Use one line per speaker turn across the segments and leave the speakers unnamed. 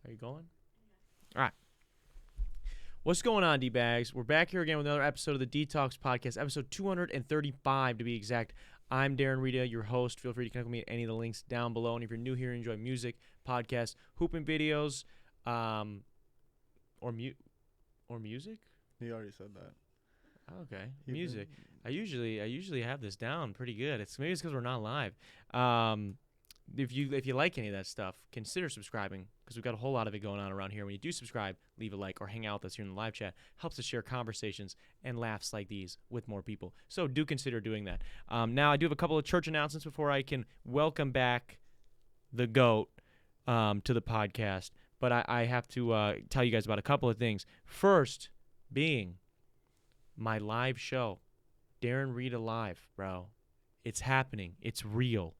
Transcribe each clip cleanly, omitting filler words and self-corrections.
Are you going? All right. What's going on, D-Bags? We're back here again with another episode of the Detox Podcast, episode 235 to be exact. I'm Darren Rita, your host. Feel free to connect with me at any of the links down below. And if you're new here and enjoy music, podcasts, hooping videos, or music?
He already said that.
Okay, music. I usually have this down pretty good. Maybe it's because we're not live. If you like any of that stuff, consider subscribing because we've got a whole lot of it going on around here. When you do subscribe, leave a like or hang out with us here in the live chat. Helps us share conversations and laughs like these with more people. So do consider doing that. Now I do have a couple of church announcements before I can welcome back the GOAT to the podcast. But I have to tell you guys about a couple of things. First being my live show, Darren Rita Live, bro. It's happening. It's real.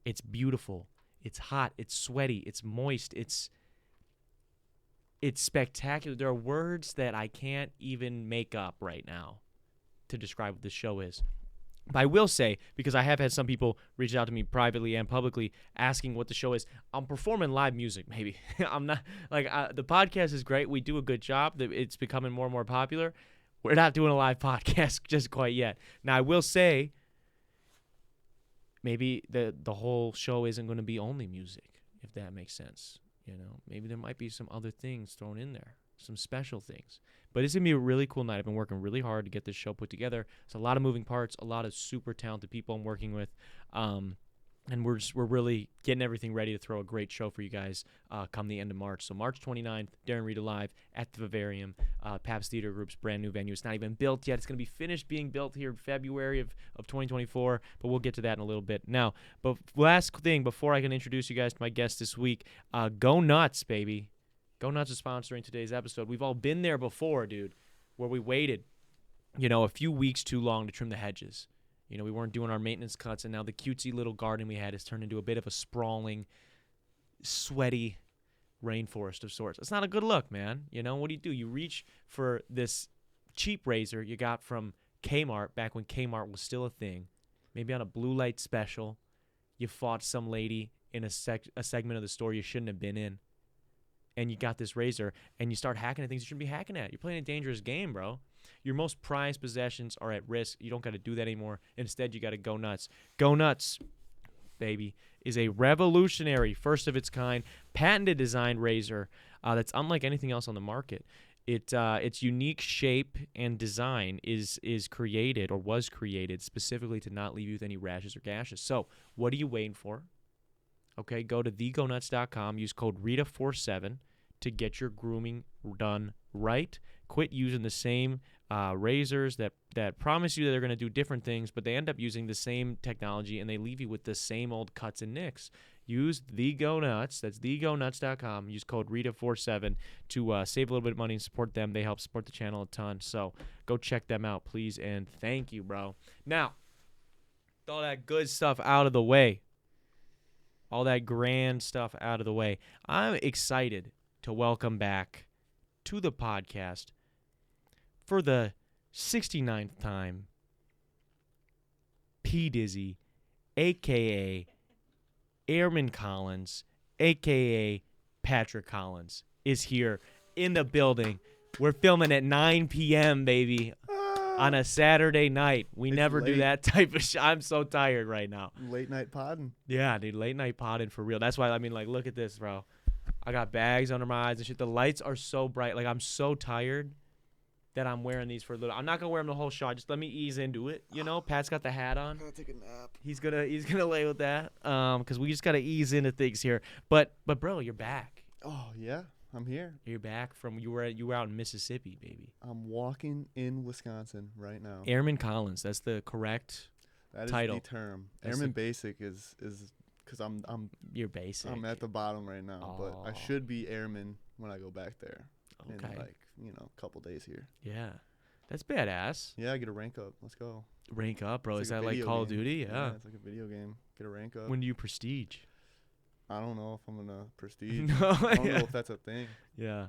It's beautiful. It's hot. It's sweaty. It's moist. It's spectacular. There are words that I can't even make up right now to describe what this show is. But I will say, because I have had some people reach out to me privately and publicly asking what the show is, I'm performing live music, maybe. I'm not, the podcast is great. We do a good job. It's becoming more and more popular. We're not doing a live podcast just quite yet. Now, I will say, maybe the whole show isn't going to be only music, if that makes sense. You know, maybe there might be some other things thrown in there, some special things. But it's going to be a really cool night. I've been working really hard to get this show put together. It's a lot of moving parts, a lot of super talented people I'm working with. And we're really getting everything ready to throw a great show for you guys come the end of March. So March 29th, Darren Rita Live at the Vivarium, Pabst Theater Group's brand new venue. It's not even built yet. It's going to be finished being built here in February of 2024, but we'll get to that in a little bit. Now, but last thing before I can introduce you guys to my guest this week, Go Nutz, baby. Go Nutz is sponsoring today's episode. We've all been there before, dude, where we waited, a few weeks too long to trim the hedges. We weren't doing our maintenance cuts, and now the cutesy little garden we had has turned into a bit of a sprawling, sweaty rainforest of sorts. It's not a good look, man. What do? You reach for this cheap razor you got from Kmart back when Kmart was still a thing, maybe on a blue light special. You fought some lady in a segment of the store you shouldn't have been in, and you got this razor, and you start hacking at things you shouldn't be hacking at. You're playing a dangerous game, bro. Your most prized possessions are at risk. You don't got to do that anymore. Instead, you got to go nuts. Go Nutz, baby, is a revolutionary, first of its kind, patented designed razor that's unlike anything else on the market. Its unique shape and design is created or was created specifically to not leave you with any rashes or gashes. So what are you waiting for? Okay, go to thegonutz.com. Use code RITA47 to get your grooming done right. Quit using the same razors that promise you that they're going to do different things, but they end up using the same technology, and they leave you with the same old cuts and nicks. Use the Go Nutz. That's thegonutz.com. Use code RITA47 to save a little bit of money and support them. They help support the channel a ton, so go check them out, please, and thank you, bro. Now, with all that good stuff out of the way, all that grand stuff out of the way, I'm excited to welcome back to the podcast for the 69th time, P. Dizzy, a.k.a. Airman Collins, a.k.a. Patrick Collins, is here in the building. We're filming at 9 p.m., baby, on a Saturday night. It's never late. Do that type of I'm so tired right now.
Late night podding.
Yeah, dude, late night podding for real. That's why, look at this, bro. I got bags under my eyes and shit. The lights are so bright. I'm so tired that I'm wearing these for a little. I'm not gonna wear them the whole show. Just let me ease into it. Pat's got the hat on.
I'm gonna take a nap.
He's gonna lay with that. Because we just gotta ease into things here. But bro, you're back.
Oh yeah, I'm here.
You're back from you were out in Mississippi, baby.
I'm walking in Wisconsin right now.
Airman Collins. That's the correct title.
That is the term. Airman Basic is because I'm
you're basic.
I'm at the bottom right now, but I should be airman when I go back there.
Okay.
In a couple days here.
Yeah. That's badass.
Yeah, get a rank up. Let's go.
Rank up, bro. Is that like Call of Duty? Yeah.
It's like a video game. Get a rank up.
When do you prestige?
I don't know if I'm gonna prestige.
No,
I don't know if that's a thing.
Yeah.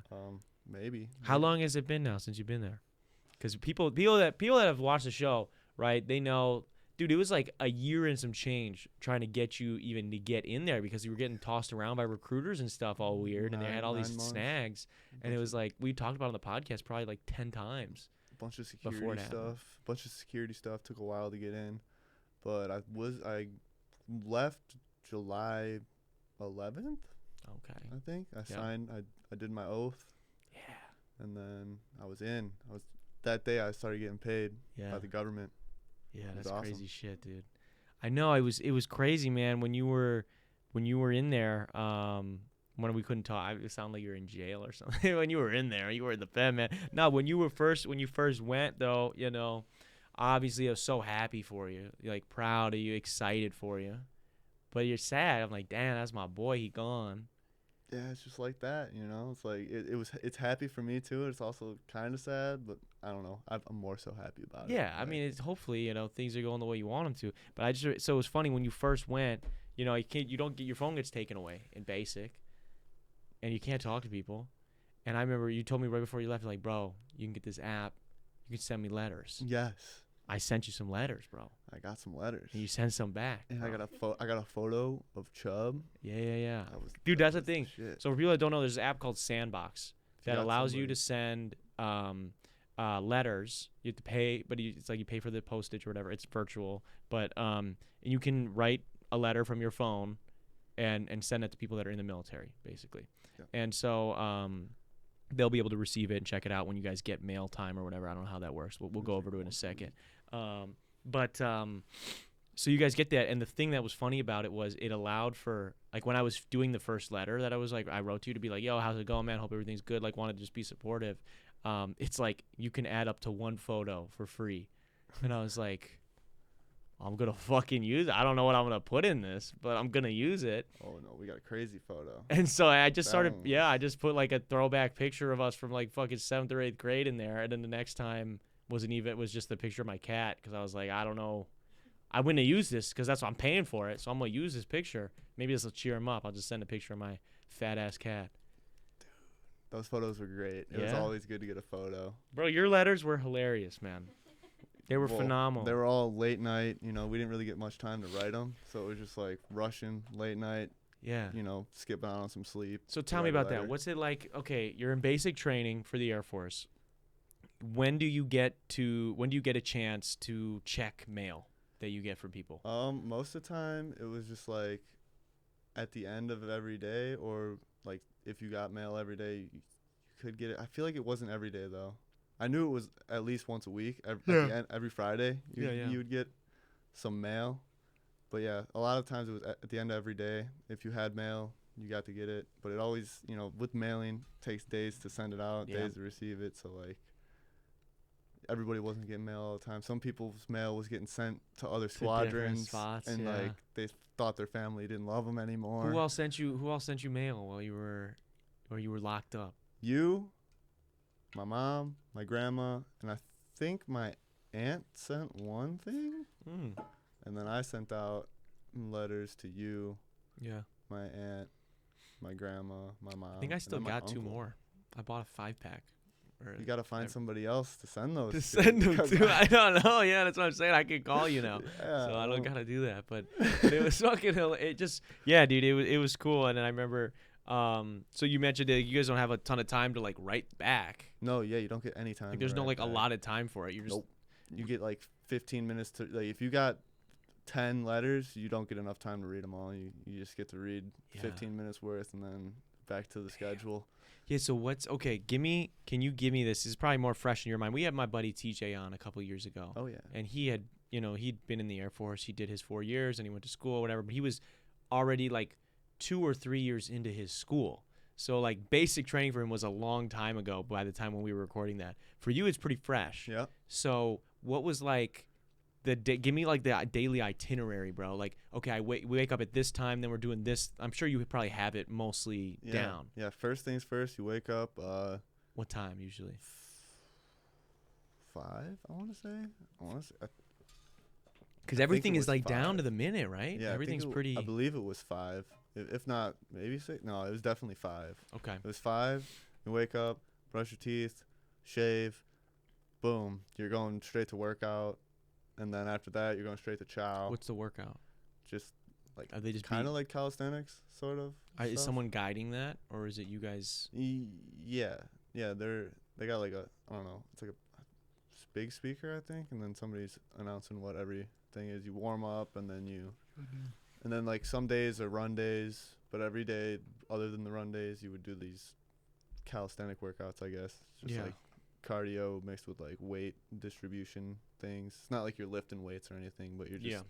Maybe.
How long has it been now since you've been there? Because people that have watched the show, right? They know dude, it was like a year and some change trying to get you even to get in there because you were getting tossed around by recruiters and stuff all weird, and they had all these
9 months.
snags, and it was like we talked about on the podcast probably like 10 times.
A bunch of security stuff. Took a while to get in, but I left July 11th.
Okay.
I think I signed. I did my oath.
Yeah.
And then I was in. That day I started getting paid by the government.
Yeah, that's awesome. Crazy shit, dude. I know it was crazy, man, when you were in there, when we couldn't talk. It sounded like you were in jail or something. When you were in there, you were in the pen, man. No, when you first went though, you know, obviously I was so happy for you. Like proud of you, excited for you. But you're sad. I'm like, damn, that's my boy, he gone.
Yeah, it's just like that, you know. It's like it's happy for me too. It's also kind of sad, but I don't know. I'm more so happy about it.
Yeah, I mean, it's hopefully, you know, things are going the way you want them to. But so it was funny when you first went. You know, you don't get your phone gets taken away in basic, and you can't talk to people. And I remember you told me right before you left, like, bro, you can get this app. You can send me letters.
Yes.
I sent you some letters, bro.
I got some letters.
And you sent some back.
And I got a photo of Chubb.
Yeah. Dude, that's the thing. Shit. So for people that don't know, there's an app called Sandbox that allows you to send letters. You have to pay, but it's like you pay for the postage or whatever. It's virtual, but and you can write a letter from your phone and send it to people that are in the military, basically. Yeah. And so they'll be able to receive it and check it out when you guys get mail time or whatever. I don't know how that works. We'll go over to it in a second. So you guys get that, and the thing that was funny about it was it allowed for, like, when I was doing the first letter that I was like, I wrote to you to be like, yo, how's it going, man? Hope everything's good. Like, wanted to just be supportive. It's like you can add up to 1 photo for free. And I was like, I'm going to fucking use it. I don't know what I'm going to put in this, but I'm going to use it.
Oh, no, we got a crazy photo.
And so I just I just put like a throwback picture of us from like fucking 7th or 8th grade in there. And then the next time it was just the picture of my cat, because I was like, I don't know. I wouldn't have used this because that's what I'm paying for it. So I'm going to use this picture. Maybe this will cheer him up. I'll just send a picture of my fat ass cat.
Dude, those photos were great. It was always good to get a photo.
Bro, your letters were hilarious, man. They were phenomenal.
They were all late night. You know, we didn't really get much time to write them. So it was just like rushing late night. Yeah. You know, skipping out on some sleep.
So tell me about that. What's it like? Okay, you're in basic training for the Air Force. When do you get a chance to check mail that you get from people?
Most of the time it was just like at the end of every day, or like if you got mail every day, you could get it. I feel like it wasn't every day though. I knew it was at least once a week. Every Friday you would get some mail. But yeah, a lot of times it was at the end of every day. If you had mail, you got to get it. But it always, you know, with mailing, takes days to send it out, days to receive it. So like, everybody wasn't getting mail all the time. Some people's mail was getting sent to other squadrons,
spots,
and like they thought their family didn't love them anymore.
Who else sent you mail while you were locked up?
You, my mom, my grandma, and I think my aunt sent one thing. And then I sent out letters to you, my aunt, my grandma, my mom.
I think I still got 2 more. I bought a 5-pack.
You got to find somebody else to send those
to. Send them to. I don't know. Yeah, that's what I'm saying. I can call you now. So I don't got to do that. But it was fucking, it just, dude, it was cool. And then I remember, so you mentioned that you guys don't have a ton of time to like write back.
No, you don't get any time.
Like, there's no like allotted time for it. You're just.
Nope. You get like 15 minutes to, like, if you got 10 letters, you don't get enough time to read them all. You just get to read 15 minutes worth and then back to the schedule.
Yeah, so can you give me this? This is probably more fresh in your mind. We had my buddy TJ on a couple years ago.
Oh, yeah.
And he had, he'd been in the Air Force. He did his 4 years and he went to school, whatever. But he was already like 2 or 3 years into his school. So like basic training for him was a long time ago by the time when we were recording that. For you, it's pretty fresh.
Yeah.
So what was like give me like the daily itinerary, bro. Like, okay, we wake up at this time, then we're doing this. I'm sure you probably have it mostly down.
Yeah, first things first, you wake up.
What time usually?
5, I want to say.
Because everything is like 5. Down to the minute, right?
Yeah,
everything's pretty.
I believe it was 5. If not, maybe 6. No, it was definitely 5.
Okay.
It was 5. You wake up, brush your teeth, shave, boom. You're going straight to workout. and then after that you're going straight to chow.
What's the workout?
Just like
Are they just
kind of like calisthenics, sort of.
Is
stuff.
someone guiding that, or is it you guys?
Yeah, they got like a, I don't know, it's like a big speaker, I think, and then somebody's announcing what everything is. You warm up, and then like some days are run days, but every day other than the run days you would do these calisthenic workouts, I guess. It's just like cardio mixed with like weight distribution things. It's not like you're lifting weights or anything, but you're just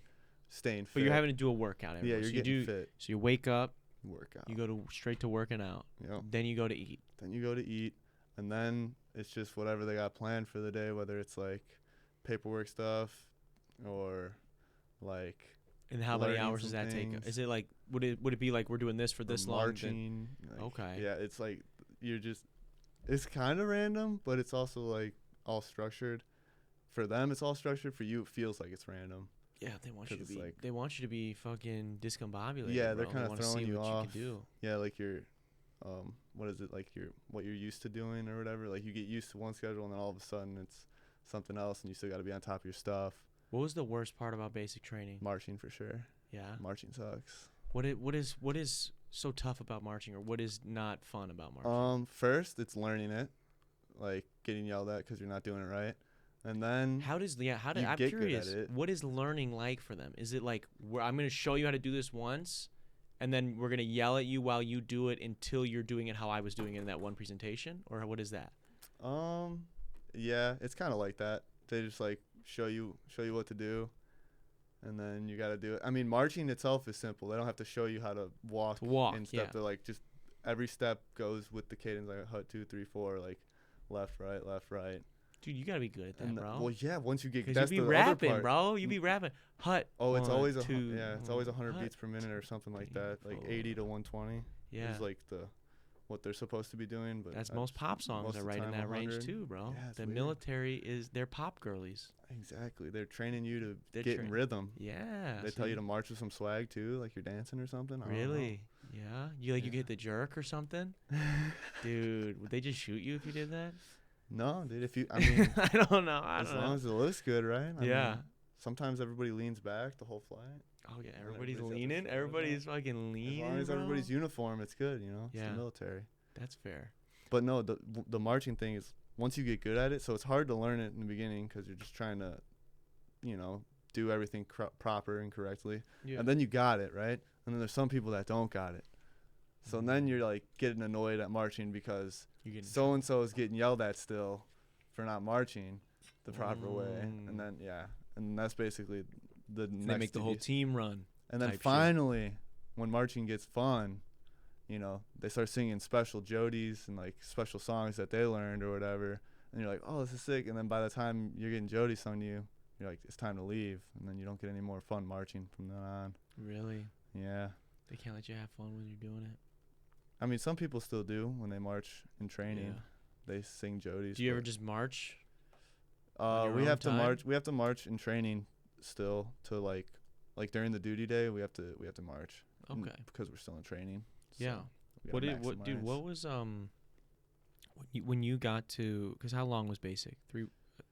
staying fit.
But you're having to do a workout every day.
You're getting fit.
So you wake up,
workout.
you go straight to working out.
Yep.
Then you go to eat.
And then it's just whatever they got planned for the day, whether it's like paperwork stuff or like.
And how many hours does
some
that take?
things.
Is it like would it be like we're doing this for this long?
Marching.
Okay.
Yeah, it's like it's kind of random, but it's also like all structured. For them, it's all structured. For you, it feels like it's random.
Yeah, they want you to
'Cause
be.
it's like-
They want you to be fucking discombobulated.
Yeah, they're
bro.
kinda
They wanna
throwing
see
you
what
off.
You can do.
Yeah, like you're, what is it, like what you're used to doing or whatever. Like you get used to one schedule, and then all of a sudden it's something else, and you still got to be on top of your stuff.
What was the worst part about basic training?
Marching for sure.
Yeah.
Marching sucks.
What is so tough about marching, or what is not fun about marching?
First it's learning it, like getting yelled at because you're not doing it right, and then
I'm
get
curious.
good at it.
What is learning like for them? Is it like I'm going to show you how to do this once, and then we're going to yell at you while you do it until you're doing it how I was doing it in that one presentation, or what is that?
Yeah, it's kind of like that. They just like show you what to do, and then you got to do it. I mean, marching itself is simple. They don't have to show you how to walk and stuff.
Yeah.
They're like just every step goes with the cadence, like hut 2 3 4, like left right.
Dude, you got to be good at that,
And
bro.
well, yeah, once you get,
Because
that's
you be
the other
rapping,
part.
bro. You be rapping. Hut.
Oh, it's
one,
always
two,
it's always 100
hut,
beats per minute or something like
three,
that, like
four.
80 to 120.
Yeah.
Is like what they're supposed to be doing, but
That's most pop songs
most
are
of the
right in
time
that
100.
range too, bro.
Yeah, it's
The
weird.
military they're pop girlies.
Exactly. They're training you to
They're
get in rhythm.
Yeah.
They tell you to march with some swag too, like you're dancing or something. I don't know.
Really? Yeah. You get the jerk or something? Dude, would they just shoot you if you did that?
No, dude. I mean,
I don't know.
as long as it looks good, right? I
Yeah.
mean, sometimes everybody leans back the whole flight.
Oh yeah,
and
everybody's
everybody's got their
leaning.
shoulders
Everybody's fucking leaning.
As long as
bro.
everybody's uniform, it's good. It's
Yeah.
the military.
That's fair.
But no, the marching thing is once you get good at it, so it's hard to learn it in the beginning because you're just trying to, do everything proper and correctly.
Yeah.
And then you got it, right? And then there's some people that don't got it. So then you're like getting annoyed at marching because so and so is getting yelled at still for not marching the proper way. And then and that's basically the next.
They make the whole team run.
And then
type shit.
finally, when marching gets fun, they start singing special jodies and like special songs that they learned or whatever. And you're like, oh, this is sick. And then by the time you're getting jodies sung to you, you're like, it's time to leave. And then you don't get any more fun marching from then on.
Really?
Yeah.
They can't let you have fun when you're doing it.
I mean, some people still do when they march in training.
Yeah.
They sing jodies.
Do you ever just march?
We have to march. We have to march in training still to like during the duty day. We have to march.
Okay.
Because we're still in training. So
Yeah.
we gotta
Dude?
maximize.
What was when you got to? Because how long was basic?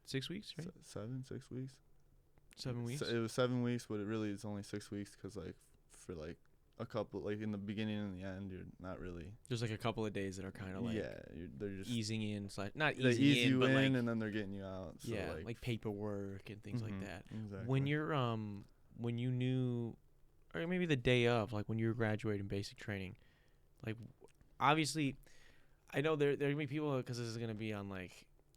6 weeks, right?
6 weeks.
7 weeks.
So it was 7 weeks, but it really is only 6 weeks because like for like a couple, like in the beginning and the end, you're not really.
There's like a couple of days that are kind of like
they're just
easing in not
they
easing
ease
in,
you
but
in
like
and then they're getting you out. So
yeah, like paperwork and things like that.
Exactly.
When you're when you knew, or maybe the day of, like when you were graduating basic training, like obviously, I know there gonna be people, because this is gonna be on like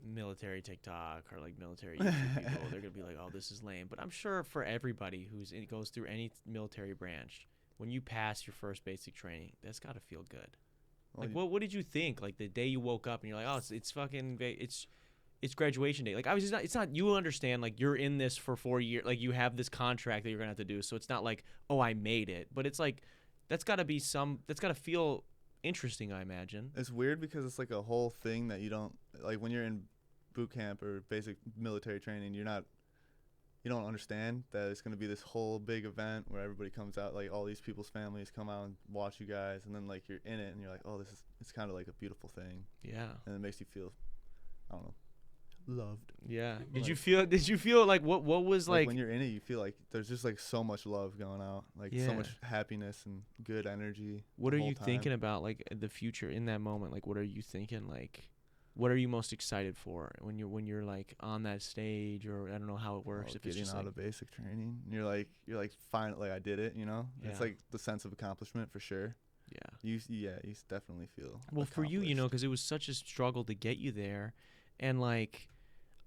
military TikTok or like military YouTube people. They're gonna be like, oh, this is lame. But I'm sure for everybody goes through any military branch, when you pass your first basic training, that's gotta feel good.
Well,
Like what did you think? Like the day you woke up and you're like, oh, it's fucking it's graduation day. Like obviously it's not you understand, like you're in this for 4 years, like you have this contract that you're gonna have to do. So it's not like, oh, I made it, but it's like that's gotta feel interesting, I imagine.
It's weird because it's like a whole thing that you don't like when you're in boot camp or basic military training. You don't understand that it's gonna be this whole big event where everybody comes out, like all these people's families come out and watch you guys, and then like you're in it and you're like, oh, it's kind of like a beautiful thing.
Yeah.
And it makes you feel, I don't know, loved.
Yeah.
Like-
Did you feel like what was
Like
like
when you're in it, you feel like there's just like so much love going out, like
Yeah.
so much happiness and good energy.
what
the
are
whole
you
time.
thinking about like the future in that moment? Like what are you thinking like what are you most excited for when you're like on that stage or I don't know how it works if it's
Getting
just
out
like,
of basic training, and you're like finally I did it. It's
Yeah.
like the sense of accomplishment for sure.
yeah.
You definitely feel
Well, for you,
accomplished.
because it was such a struggle to get you there, and like,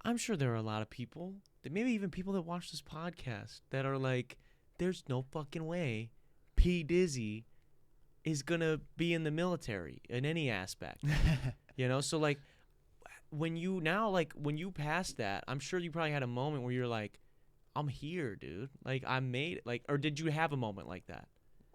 I'm sure there are a lot of people, that maybe even people that watch this podcast, that are like, "There's no fucking way, P Dizzy is gonna be in the military in any aspect." So like, when you passed that, I'm sure you probably had a moment where you're like, "I'm here, dude. Like, I made it." Like, or did you have a moment like that?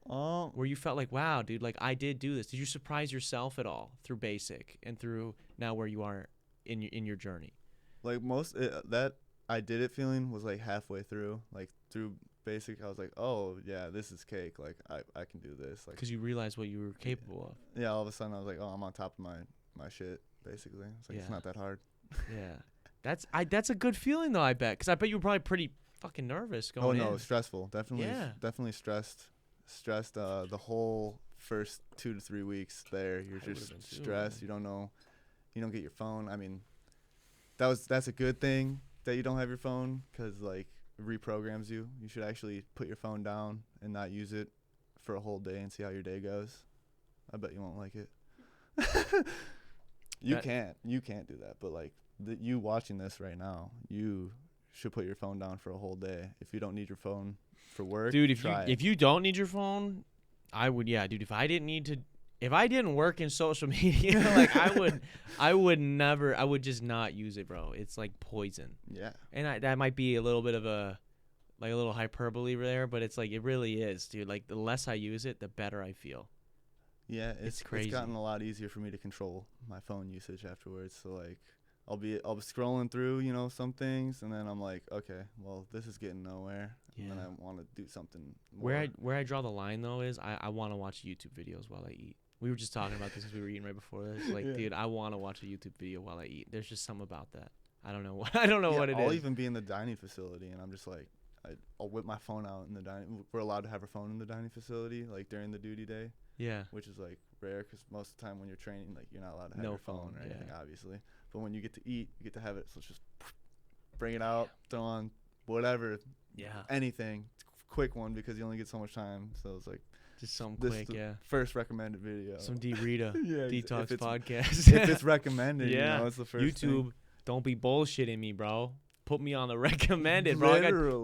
Where you felt like, wow, dude, like I did do this. Did you surprise yourself at all through basic and through now where you are in your journey?
like that I did it feeling was like halfway through, like through basic. I was like, oh yeah, this is cake. Like I can do this. Like
Because you realized what you were capable of.
yeah, all of a sudden I was like, oh, I'm on top of my shit. Basically, it's like it's
Yeah.
not that hard.
Yeah, that's a good feeling though. I bet because I bet you were probably pretty fucking nervous
Oh
going
no,
in.
stressful. Definitely,
Yeah.
definitely stressed. The whole first 2 to 3 weeks there. You're
I would've
just
been too,
stressed.
man.
You don't know. You don't get your phone. I mean, that's a good thing that you don't have your phone because like it reprograms you. You should actually put your phone down and not use it for a whole day and see how your day goes. I bet you won't like it. You can't do that. But like you watching this right now, you should put your phone down for a whole day. If you don't need your phone for work,
Dude,
try
if you don't need your phone, I would. Yeah, dude. If I didn't work in social media, like I would never. I would just not use it, bro. It's like poison.
Yeah.
And that might be a little bit of a little hyperbole there, but it's like it really is, dude. Like the less I use it, the better I feel.
Yeah,
It's crazy.
It's gotten a lot easier for me to control my phone usage afterwards. So like I'll be scrolling through, some things, and then I'm like, okay, well, this is getting nowhere. And then
Yeah.
I want to do something more.
Where I draw the line though is I want to watch YouTube videos while I eat. We were just talking about this as we were eating right before this. Like,
Yeah.
dude, I want to watch a YouTube video while I eat. There's just something about that. I don't know. I don't know what it
I'll
is.
even be in the dining facility, and I'm just like, I'll whip my phone out in the dining. We're allowed to have our phone in the dining facility, like during the duty day,
Yeah.
which is like rare because most of the time when you're training, like you're not allowed to have
No
your phone
phone,
or anything,
yeah.
obviously. But when you get to eat, you get to have it. So it's just bring it out, throw on whatever,
Yeah.
anything, quick one because you only get so much time. So it's like
Just some
this
quick,
the
yeah.
first recommended video.
Some D-Rita
Yeah,
detox
if it's,
podcast.
if it's recommended,
Yeah.
it's the first
YouTube,
thing.
don't be bullshitting me, bro. Put me on the recommended, bro. We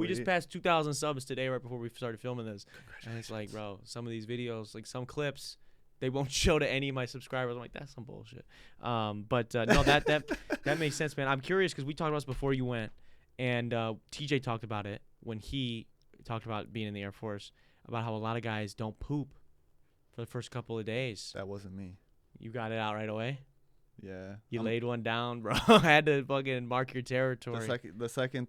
just
Literally.
passed 2,000 subs today right before we started filming this. And it's like, bro, some of these videos, like some clips, they won't show to any of my subscribers. I'm like, that's some bullshit. But no, that makes sense, man. I'm curious because we talked about this before you went, and TJ talked about it when he talked about being in the Air Force, about how a lot of guys don't poop for the first couple of days.
That wasn't me.
You got it out right away?
Yeah.
You laid one down, bro. Had to fucking mark your territory.
The second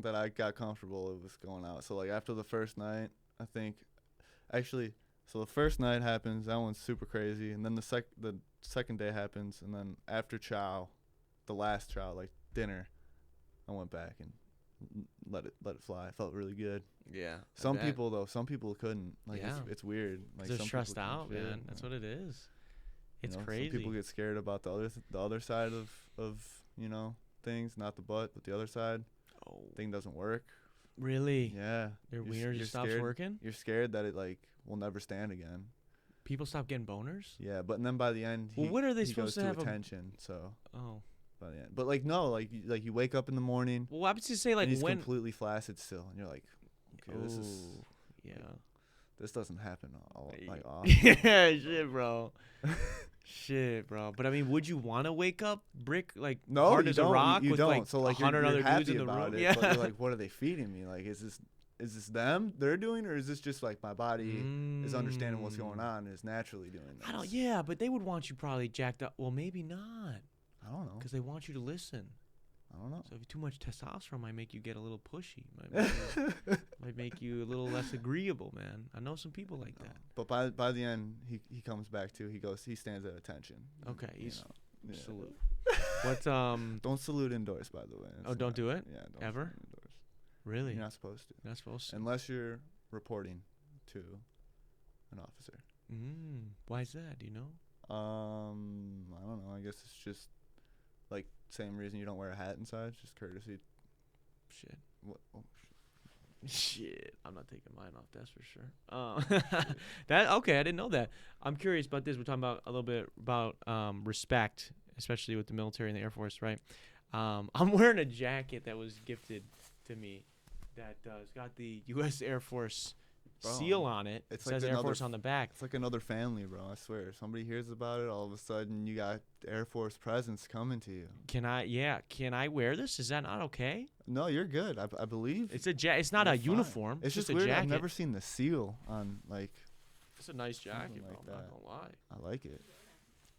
that I got comfortable, it was going out. So like after the first night, I think, actually, so the first night happens. That one's super crazy, and then the second day happens, and then after chow, the last chow, like dinner, I went back and let it fly. It felt really good.
Yeah.
Some people couldn't. Like
Yeah.
it's weird. Like
They're
some
stressed
people
out,
can't fit.
man. That's what it is. It's
Some
crazy.
people get scared about the other side of things, not the butt, but the other side.
Oh,
Thing doesn't work.
really?
Yeah.
Their
You're s-
wiener
you're
just stops
scared.
working?
You're scared that it like will never stand again.
People stop getting boners?
Yeah, but then by the end,
Well, what are they
he
supposed
goes
to have
attention. So
Oh.
by the end, but like no, like you wake up in the morning,
Well, I was just say like
and he's
when.
completely flaccid still, and you're like, okay,
Ooh, yeah.
this doesn't happen like
Yeah,
often.
shit, bro. Shit, bro. But I mean, would you want to wake up like
No,
hard
you
as a
don't.
rock
You
with
don't.
like
So like
100
you're
other
happy
dudes in the
about
room?
it,
Yeah.
but you're like, what are they feeding me? Like, is this them they're doing, or is this just like my body is understanding what's going on and is naturally doing this?
I don't. Yeah, but they would want you probably jacked up. Well, maybe not,
I don't know.
because they want you to listen.
I don't know.
So if too much testosterone might make you get a little pushy. Might make you a little less agreeable, man. I know some people like that.
But by the end, he comes back to. He stands at attention.
Okay,
You
he's
know, Yeah.
Salute. What
Don't salute indoors, by the way.
Oh, don't do it?
Yeah, don't
Ever?
salute indoors.
Really?
You're not supposed to.
Not supposed to.
Unless you're reporting to an officer.
Why is that? Do you know?
I don't know. I guess it's just like same reason you don't wear a hat inside. It's just courtesy.
Shit.
What? Oh,
Shit, I'm not taking mine off. That's for sure. That okay? I didn't know that. I'm curious about this. We're talking about a little bit about respect, especially with the military and the Air Force, right? I'm wearing a jacket that was gifted to me that it's got the U.S. Air Force seal on it. It says Air Force on the back.
It's like another family, bro. I swear. Somebody hears about it, all of a sudden you got Air Force presence coming to you.
Can I wear this? Is that not okay?
No, you're good. I believe.
It's it's not a uniform.
It's just
a
weird.
jacket.
I've never seen the seal on like.
It's a nice jacket, bro.
like
I'm not
that.
gonna lie.
I like it.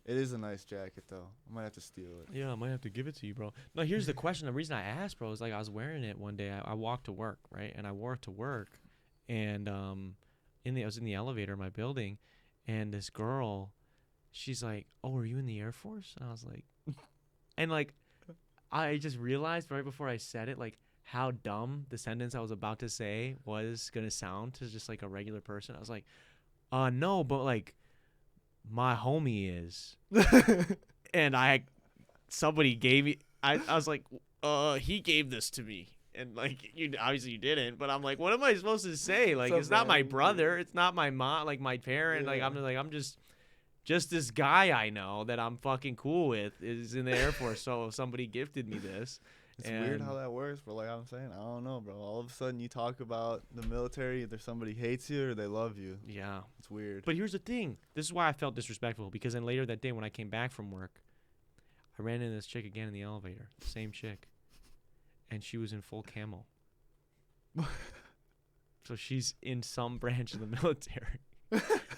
It is a nice jacket, though. I might have to steal it.
Yeah, I might have to give it to you, bro. No, here's the question. The reason I asked, bro, is like I was wearing it one day. I walked to work, right? And I wore it to work, and I was in the elevator in my building, and this girl, she's like, "Oh, are you in the Air Force?" And I was like, and like, I just realized right before I said it, like how dumb the sentence I was about to say was gonna sound to just like a regular person. I was like, no, but like, my homie is, and somebody gave me. I was like, he gave this to me. And like you obviously you didn't, but I'm like, what am I supposed to say? Like it's not my brother, it's not my mom, like my parent. Yeah. Like I'm just this guy I know that I'm fucking cool with is in the Air Force. So somebody gifted me this.
It's weird how that works, but like I'm saying, I don't know, bro. All of a sudden you talk about the military, either somebody hates you or they love you.
Yeah,
it's weird.
But here's the thing: this is why I felt disrespectful, because then later that day when I came back from work, I ran into this chick again in the elevator, same chick. And she was in full camo. So she's in some branch of the military.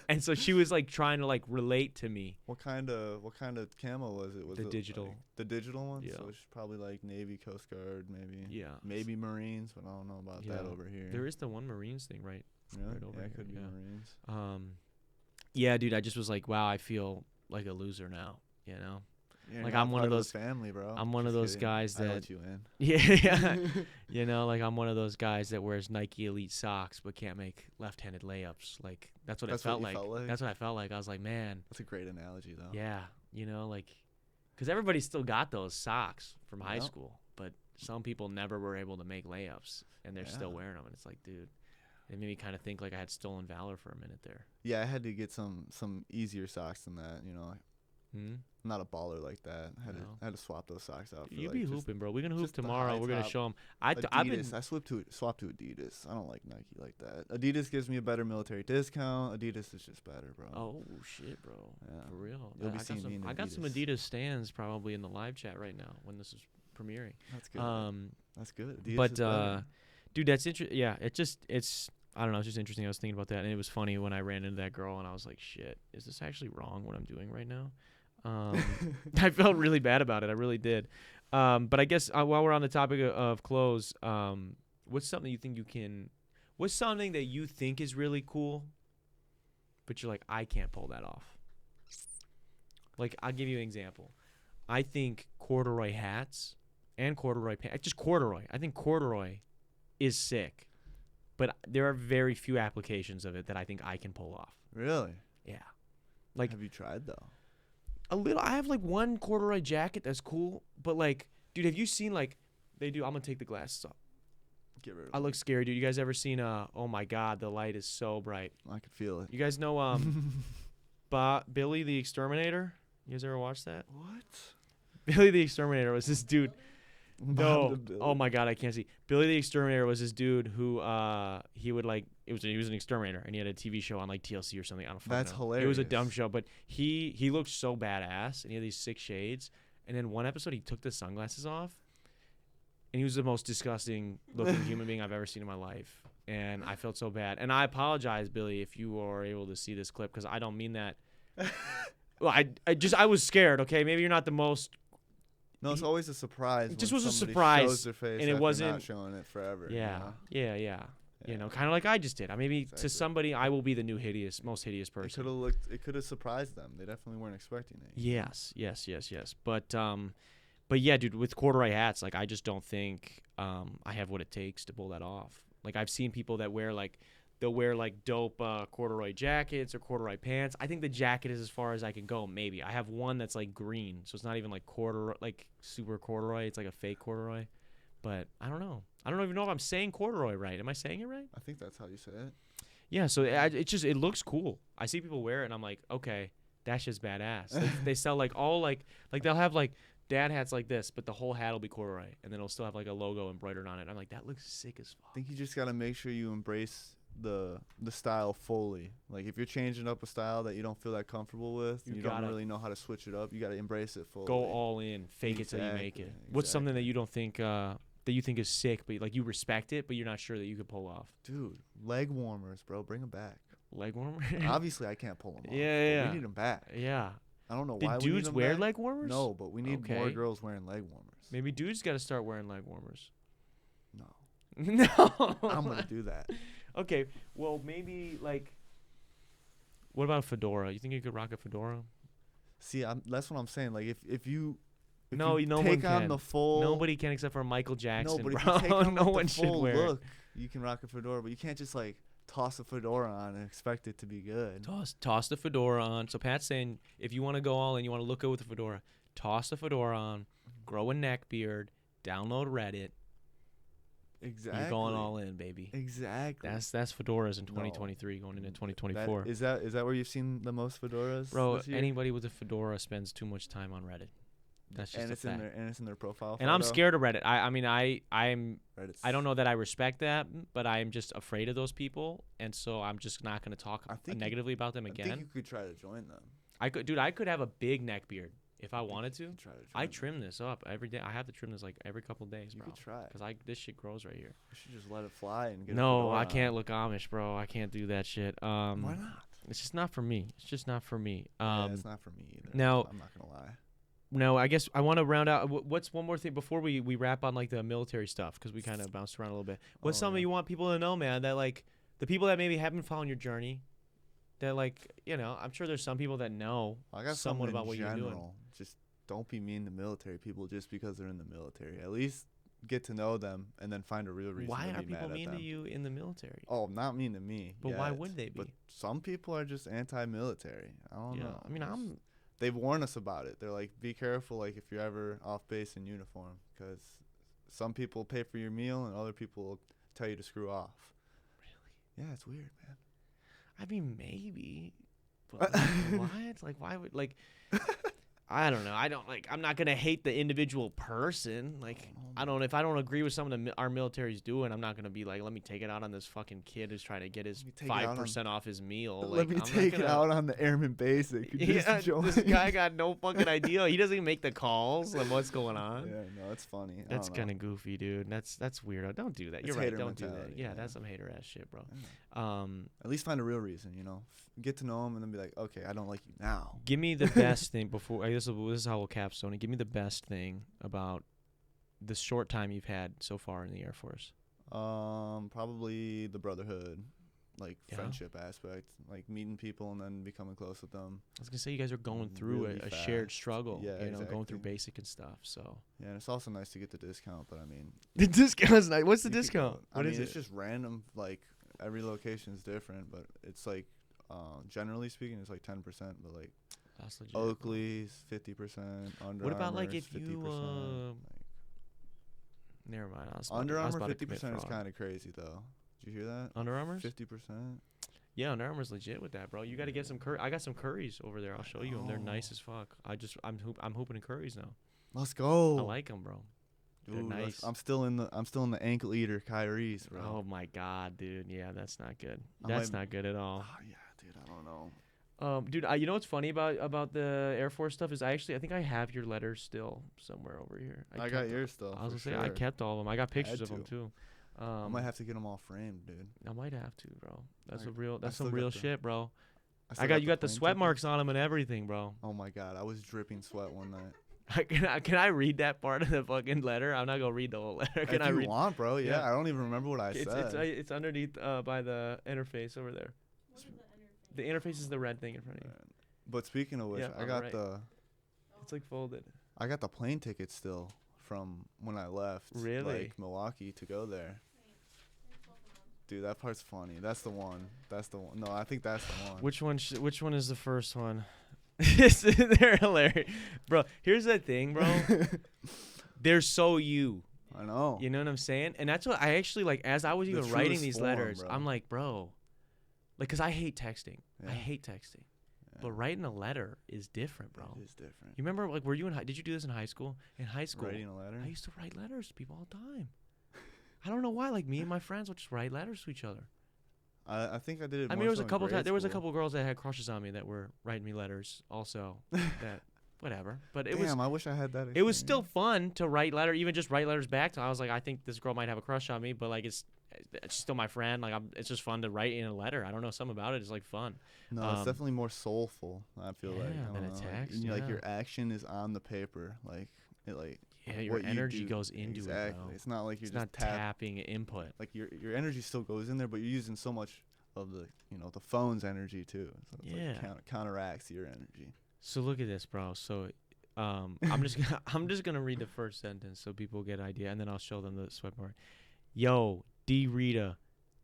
And so she was like trying to like relate to me.
What kind of camo was it? Was
the
it
digital?
Like the digital one?
Yeah.
So it's probably like Navy, Coast Guard, maybe.
Yeah.
Maybe Marines, but I don't know about that over here.
There is the one Marines thing, right?
Really?
Right over
yeah,
here.
it could be Marines.
Yeah, dude, I just was like, wow, I feel like a loser now, you know?
Yeah,
like I'm one of those
family, bro.
I'm one of those guys that
I let you in.
Yeah, you know, like I'm one of those guys that wears Nike Elite socks but can't make left-handed layups. Like that's what it felt like. That's what I felt like. I was like, man,
that's a great analogy, though.
Yeah, you know, like, because everybody still got those socks from high school, but some people never were able to make layups, and they're still wearing them. And it's like, dude, it made me kind of think like I had stolen valor for a minute there.
Yeah, I had to get some easier socks than that, you know. I'm not a baller like that. I had to swap those socks out.
You be hooping, bro. We're gonna hoop tomorrow. We're gonna show them. I
swapped to Adidas. I don't like Nike like that. Adidas gives me a better military discount. Adidas is just better, bro.
Oh shit, bro. Yeah. For real.
You'll be seeing me in Adidas.
I got some Adidas stands probably in the live chat right now when this is premiering.
That's good. That's good. Adidas
but dude, that's interesting. Yeah, it's. I don't know. It's just interesting. I was thinking about that, and it was funny when I ran into that girl, and I was like, "Shit, is this actually wrong? What I'm doing right now?" I felt really bad about it. I really did. But I guess while we're on the topic of clothes, what's something you think you can? What's something that you think is really cool, but you're like, I can't pull that off. Like, I'll give you an example. I think corduroy hats and corduroy pants, just corduroy. I think corduroy is sick. But there are very few applications of it that I think I can pull off.
Really?
Yeah. Like,
have you tried though?
A little. I have like one corduroy jacket that's cool, but like, dude, have you seen like they do? I'm gonna take the glasses off.
Get rid of
I look scary, dude. You guys ever seen oh my God, the light is so bright.
I could feel it.
You guys know Billy the Exterminator? You guys ever watch that?
What?
Billy the Exterminator was this dude. No. Oh my God, I can't see. Billy the Exterminator was this dude who he would like he was an exterminator, and he had a TV show on like TLC or something. I don't fucking know.
That's hilarious.
It was a dumb show, but he looked so badass, and he had these 6 shades. And then one episode he took the sunglasses off, and he was the most disgusting looking human being I've ever seen in my life. And I felt so bad. And I apologize, Billy, if you are able to see this clip, because I don't mean that. Well, I was scared. Okay, maybe you're not the most.
No, it's always a surprise.
It just was a
surprise,
surprise,
shows their face
and it wasn't
not showing it forever.
Yeah,
you know?
yeah. You know,
Yeah.
kind of like I just did. I maybe to
Exactly.
somebody I will be the new most hideous
It could
person.
have looked. It could have surprised them. They definitely weren't expecting it.
Yes, yes, yes, yes. But yeah, dude, with corduroy hats, like I just don't think I have what it takes to pull that off. Like I've seen people that wear like they'll wear like dope corduroy jackets or corduroy pants. I think the jacket is as far as I can go. Maybe I have one that's like green, so it's not even like corduroy, like super corduroy. It's like a fake corduroy. But I don't know. I don't even know if I'm saying corduroy right. Am I saying it right?
I think that's how you say it.
Yeah. So it looks cool. I see people wear it, and I'm like, okay, that's just badass. They sell like all like they'll have like dad hats like this, but the whole hat will be corduroy, and then it'll still have like a logo embroidered on it. I'm like, that looks sick as
I
fuck.
think you just gotta make sure you embrace the style fully. Like if you're changing up a style that you don't feel that comfortable with,
You
you don't
gotta
really know how to switch it up. You gotta embrace it fully.
Go all in, fake it till you make it.
Exactly,
What's something that
exactly.
you don't think that you think is sick, but like you respect it, but you're not sure that you could pull off?
Dude, leg warmers, bro, bring them back.
Leg warmer.
Obviously, I can't pull them off.
Yeah,
but
yeah.
we need them back.
Yeah.
I don't know
Did
why we need
dudes
them
wear
back.
leg warmers?
No, but we need more
Okay.
girls wearing leg warmers.
Maybe dudes got to start wearing leg warmers.
No,
No.
I'm gonna do that.
Okay. Well, maybe like. What about a fedora? You think you could rock a fedora?
See, that's what I'm saying. Like if you
No,
you
no one
take on
can.
the full
Nobody can except for Michael Jackson,
no, but if
bro.
you take on
No
like,
one
the
should
full
wear it.
look, you can rock a fedora, but you can't just like toss a fedora on and expect it to be good.
Toss the fedora on. So Pat's saying if you want to go all in, you want to look good with the fedora, toss the fedora on, grow a neck beard, download Reddit.
Exactly.
You're going all in, baby.
Exactly.
That's fedoras in
No.
2023 going into 2024.
Is that where you've seen the most fedoras?
Bro,
this year?
anybody with a fedora spends too much time on Reddit. That's just
and
a
it's
fact.
in their profile.
And I'm
photo.
scared of Reddit. I mean I'm
Reddit's-
I don't know that I respect that, but I'm just afraid of those people, and so I'm just not gonna talk
I think you-
negatively about them
I
again.
think you could try to join them.
I could have a big neck beard if I wanted to.
You could try to join
I
them.
trim this up every day. I have to trim this like every couple days,
You
bro.
could try.
Cause this shit grows right here.
You should just let it fly and get. a
No,
fedora
I
on.
can't look Amish, bro. I can't do that shit.
Why not?
It's just not for me. It's just not for me.
Yeah, it's not for me either.
now-
I'm not gonna lie.
No, I guess I want to round out. What's one more thing before we wrap on like the military stuff because we kind of bounced around a little bit. What's
Oh,
something
yeah.
you want people to know, man? That like the people that maybe haven't followed your journey, that like I'm sure there's some people that know
I got
somewhat
something
about
in
what you're doing.
general. Just don't be mean to military people just because they're in the military. At least get to know them and then find a real reason
Why
to
are
be mad
people
at
mean
them.
to you in the military?
Oh, not mean to me.
But why
yet,
would they be?
But some people are just anti-military. I don't know.
I mean,
It's- They've warned us about it. They're like, be careful, like if you're ever off base in uniform, because some people pay for your meal and other people will tell you to screw off.
Really?
Yeah, it's weird, man.
I mean, maybe, but like, what? Like, why would like? I don't know. I'm not gonna hate the individual person. Like, I don't. If I don't agree with something that our military's doing, I'm not gonna be like, let me take it out on this fucking kid who's trying to get his
Let me take it out on-
5% off his meal.
Let
Like,
me
I'm not
take it
gonna-
out on the airman basic. who just
Yeah,
joined.
this guy got no fucking idea. He doesn't even make the calls on what's going on.
Yeah, no, it's funny. I
That's
don't know.
kind of goofy, dude. That's weird. Don't do that.
It's
You're right.
hater
Don't do that.
mentality,
Yeah,
yeah.
that's some hater ass shit, bro.
Yeah.
Um,
At least find a real reason, you know. Get to know them and then be like, okay, I don't like you now.
give me the best thing before. This is how we'll capstone it. Give me the best thing about the short time you've had so far in the Air Force.
Probably the brotherhood, like
Yeah.
friendship aspect, like meeting people and then becoming close with them.
I was gonna say you guys are going through
Really
a shared
fast.
struggle.
Yeah,
Going through
exactly.
basic and stuff. So
Yeah, and it's also nice to get the discount, but I mean,
the discount's nice. What's the
you could
discount?
go-
What
I
is
mean, it's
it?
just random. Like every location is different, but it's like, generally speaking, it's like 10%. But like
That's legit.
Oakley's 50%. Under
What about like
Armour's
if you
50%.
Never mind. I was
Under
about
Armour
to commit
50% is
fraud.
kind of crazy though. Did you hear that?
Under Armour's?
50%.
Yeah, Under Armour's legit with that, bro. You got to get some curry. I got some curries over there. I'll show you them. They're nice
Oh.
as fuck. I'm hooping in curries now.
Let's go.
I like them, bro. They're
Dude,
nice.
I'm still in the ankle eater Kyrie's, bro.
Oh my god, dude. Yeah, that's not good.
I
That's
might-
not good at all.
Oh, yeah, dude. I don't know.
Dude, you know what's funny about the Air Force stuff is I think I have your letters still somewhere over here.
I got
kept-
yours still.
I was
for
gonna say I
sure.
kept all of them. I got pictures of them
to.
too.
I might have to get them all framed, dude.
I might have to, bro. That's
I-
a real.
I
That's
still
some
got
real
the-
shit, bro.
still
You got the
plane
sweat
tickets.
marks on them and everything, bro.
Oh my god, I was dripping sweat one night.
Can I read that part of the fucking letter? I'm not gonna read the whole letter. Can
If
I
you
read?
want, bro. Yeah,
Yeah.
I don't even remember what I said.
It's underneath by the interface over there. The interface is the red thing in front of you.
But speaking of which,
Yeah,
I
on
got
right.
the
It's like folded.
plane ticket still from when I left.
Really?
Like Milwaukee to go there. Dude, that part's funny. That's the one. No, I think that's the one.
Which one is the first one? They're hilarious, bro. Here's the thing, bro. They're so you.
I know.
You know what I'm saying? And that's what I actually like. As I was
The
even writing
truest
these
form,
letters,
bro.
I'm like, bro, like, cause I hate texting.
Yeah.
I hate texting.
Yeah.
But writing a letter is different, bro.
It is different.
You remember, like, were you in did you do this in high school? In high school,
Writing a letter?
I used to write letters to people all the time. I don't know why. Like, me and my friends would just write letters to each other.
I think I did it.
I mean,
more
there was
so
a
in
couple
grade
times. There was a
school.
couple girls that had crushes on me that were writing me letters. Also, that whatever. But it was.
Damn, I wish I had that.
It was still
experience.
fun to write letter, even just write letters back to. I was like, I think this girl might have a crush on me, but like it's still my friend. Like it's just fun to write in a letter. I don't know, something about it is like fun.
No, it's definitely more soulful. I feel like.
yeah,
I
than
don't
a
know,
text,
and, like
yeah.
your action is on the paper, like it, like
Yeah, your
what you
energy
do-
goes into it.
exactly.
Bro.
It's not like you're
It's
just
not tapping input.
like your energy still goes in there, but you're using so much of the the phone's energy too. So it's
Yeah.
like counteracts your energy.
So look at this, bro. So I'm just gonna read the first sentence so people get an idea, and then I'll show them the sweat part. Yo, D Rita,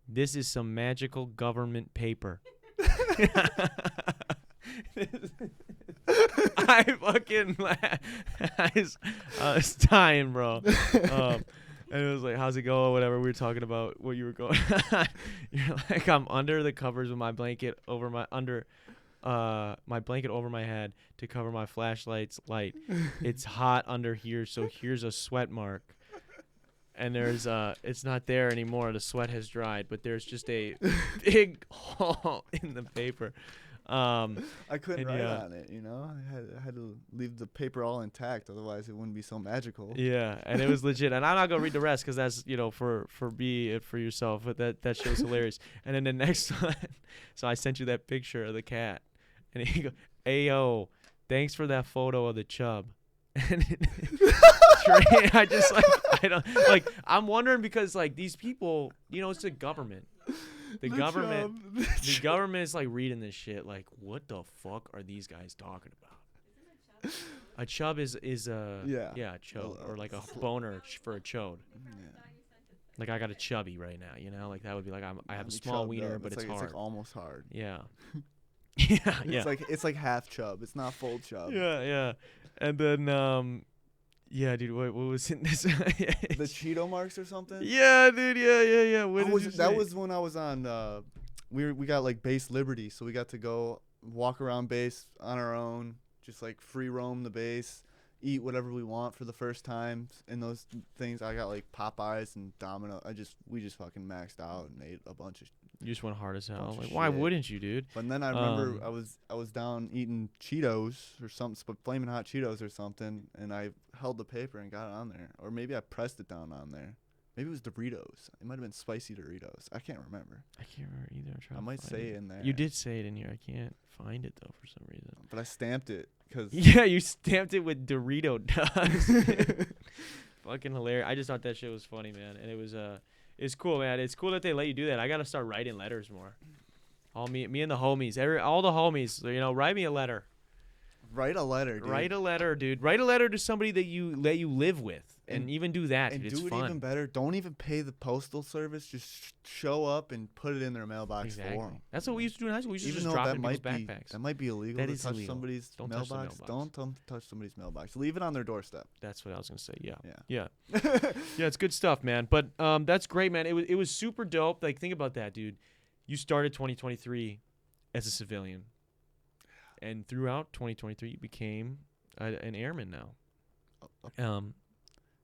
this is some magical government paper. I fucking I was dying, bro. And it was like, how's it going? Whatever. We were talking about what you were going. You're like, I'm under the covers with my blanket over my my blanket over my head to cover my flashlight's light. It's hot under here, so here's a sweat mark. And there's it's not there anymore. The sweat has dried, but there's just a big hole in the paper.
I couldn't
and
write
yeah.
on it, I had to leave the paper all intact, otherwise it wouldn't be so magical.
Yeah, and it was legit. And I'm not gonna read the rest because that's for me for yourself. But that show's hilarious. And then the next one, so I sent you that picture of the cat, and he go, "Ayo, thanks for that photo of the chub." And I just I don't I'm wondering because like these people, it's the government. The government is like reading this shit like, what the fuck are these guys talking about? A chub is a a chode or like a boner for a chode.
Yeah.
Like I got a chubby right now, like that would be like I have a
Be
small
chubbed
wiener,
up.
but it's hard.
It's like almost hard.
Yeah. Yeah.
It's like half chub. It's not full chub.
Yeah. And then yeah, dude, what was in this?
The Cheeto marks or something?
Yeah, dude. Yeah. What did you
That
say?
was when I was on we got like base Liberty, so we got to go walk around base on our own, just like free roam the base, eat whatever we want for the first time. And those things, I got like Popeyes and Domino. We just fucking maxed out and ate a bunch of.
You just went hard as hell.
Bunch of
Like, why
shit.
wouldn't you, dude?
But then I remember I was down eating Cheetos or something, flaming hot Cheetos or something, and I held the paper and got it on there, or maybe I pressed it down on there. Maybe it was Doritos. It might have been spicy Doritos. I can't remember.
I can't remember either. I'm trying
I
to
might
find
say
it
it in there.
You did say it in here. I can't find it though for some reason.
But I stamped it because.
Yeah, you stamped it with Dorito dust. Fucking hilarious. I just thought that shit was funny, man, and it was it's cool, man. It's cool that they let you do that. I gotta start writing letters more. All me and the homies, all the homies, write me a letter.
Write a letter, dude.
Write a letter, dude. Write a letter to somebody that you live with, and even do that.
And
dude.
do
It's
it
fun.
even better. Don't even pay the postal service. Just show up and put it in their mailbox
Exactly.
for them.
That's what we used to do in high school. We used to
Even
just
though
drop
that
it in
might
people's
be
backpacks.
that might be illegal
That
to
is
touch
illegal.
somebody's
Don't touch the
mailbox.
mailbox.
Don't touch somebody's mailbox. Leave it on their doorstep.
That's what I was gonna say. Yeah.
Yeah.
Yeah, it's good stuff, man. But that's great, man. It was super dope. Like, think about that, dude. You started 2023 as a civilian, and throughout 2023, you became an airman now.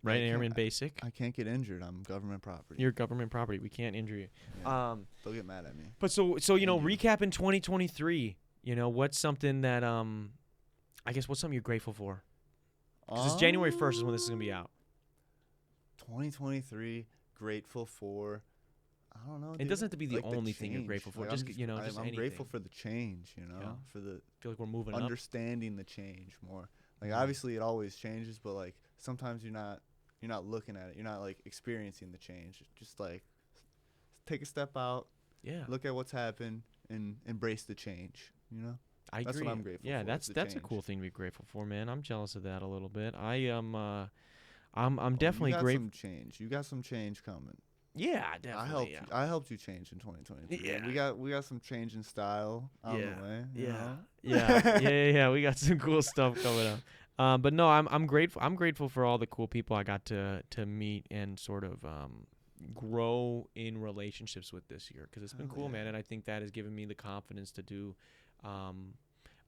Right, an airman basic.
I can't get injured. I'm government property.
You're government property. We can't injure you.
Yeah. They'll get mad at me.
But so recapping 2023. What's something that I guess what's something you're grateful for? Because it's January 1st is when this is gonna be out.
2023, grateful for. I don't know.
It
dude.
doesn't have to be the
Like
only thing you're
change.
grateful for.
Like,
Just
I'm
just
I'm
anything.
grateful for the change.
Yeah.
For the
I feel like we're moving up.
understanding the change more. Like obviously it always changes, but like sometimes you're not looking at it. You're not like experiencing the change. Just like take a step out,
Yeah.
look at what's happened, and embrace the change. You know,
I
that's
agree.
what I'm grateful
yeah,
for.
that's
the
that's a
change.
cool thing to be grateful for, man. I'm jealous of that a little bit. I am I'm
Oh,
definitely
you got
grateful.
some change. You got some change coming.
Yeah, definitely.
I helped you change in 2023.
Yeah.
We got some change in style on the way. You
Yeah.
know?
Yeah. We got some cool stuff coming up. But no, I'm grateful. I'm grateful for all the cool people I got to meet and sort of grow in relationships with this year, because it's been
Hell
cool,
yeah.
man. And I think that has given me the confidence to do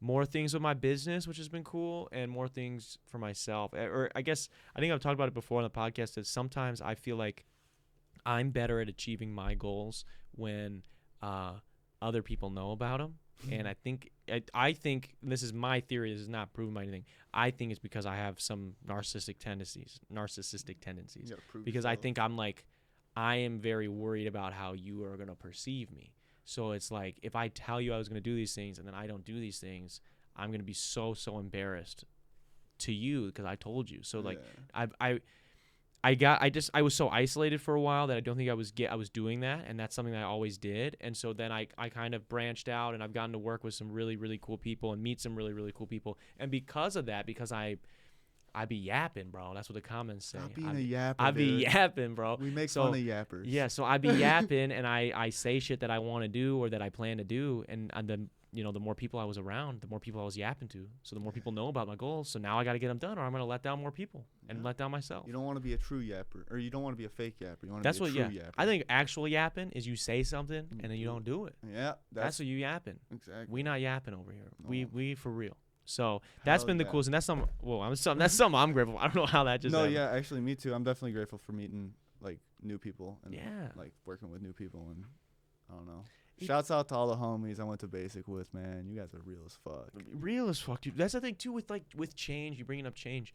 more things with my business, which has been cool, and more things for myself. Or I guess I think I've talked about it before on the podcast. Is sometimes I feel like I'm better at achieving my goals when other people know about them. And I think this is my theory. This is not proven by anything. I think it's because I have some narcissistic tendencies.
You gotta prove
Because I
yourself.
think I am very worried about how you are gonna perceive me. So it's like if I tell you I was gonna do these things and then I don't do these things, I'm gonna be so embarrassed to you because I told you. So like
Yeah.
I was so isolated for a while that I don't think I was doing that, and that's something that I always did. And so then I kind of branched out, and I've gotten to work with some really, really cool people and meet some really, really cool people. And because of that, because I be yapping, bro. That's what the comments say.
Stop being a yapper.
I be
dude.
yapping, bro.
We make
So,
fun of yappers.
Yeah, so I be yapping, and I say shit that I want to do or that I plan to do, and then the more people I was around, the more people I was yapping to. So the more people know about my goals. So now I got to get them done, or I'm gonna let down more people and let down myself.
You don't want to be a true yapper, or you don't want to be a fake yapper. You want to
That's
be a
what.
true
Yeah,
yapper.
I think actual yapping is you say something and then you don't do it.
Yeah,
That's what you yapping.
exactly.
We not yapping over here.
No.
We for real. So that's
Hell
been the
yeah.
coolest, and that's that's something I'm grateful for. I don't know how that just
No,
happened.
yeah, actually, me too. I'm definitely grateful for meeting like new people and
Yeah.
like working with new people, and I don't know.
It-
Shouts out to all the homies I went to basic with, man. You guys are real as fuck.
Real as fuck, dude. That's the thing too with change. You bringing up change.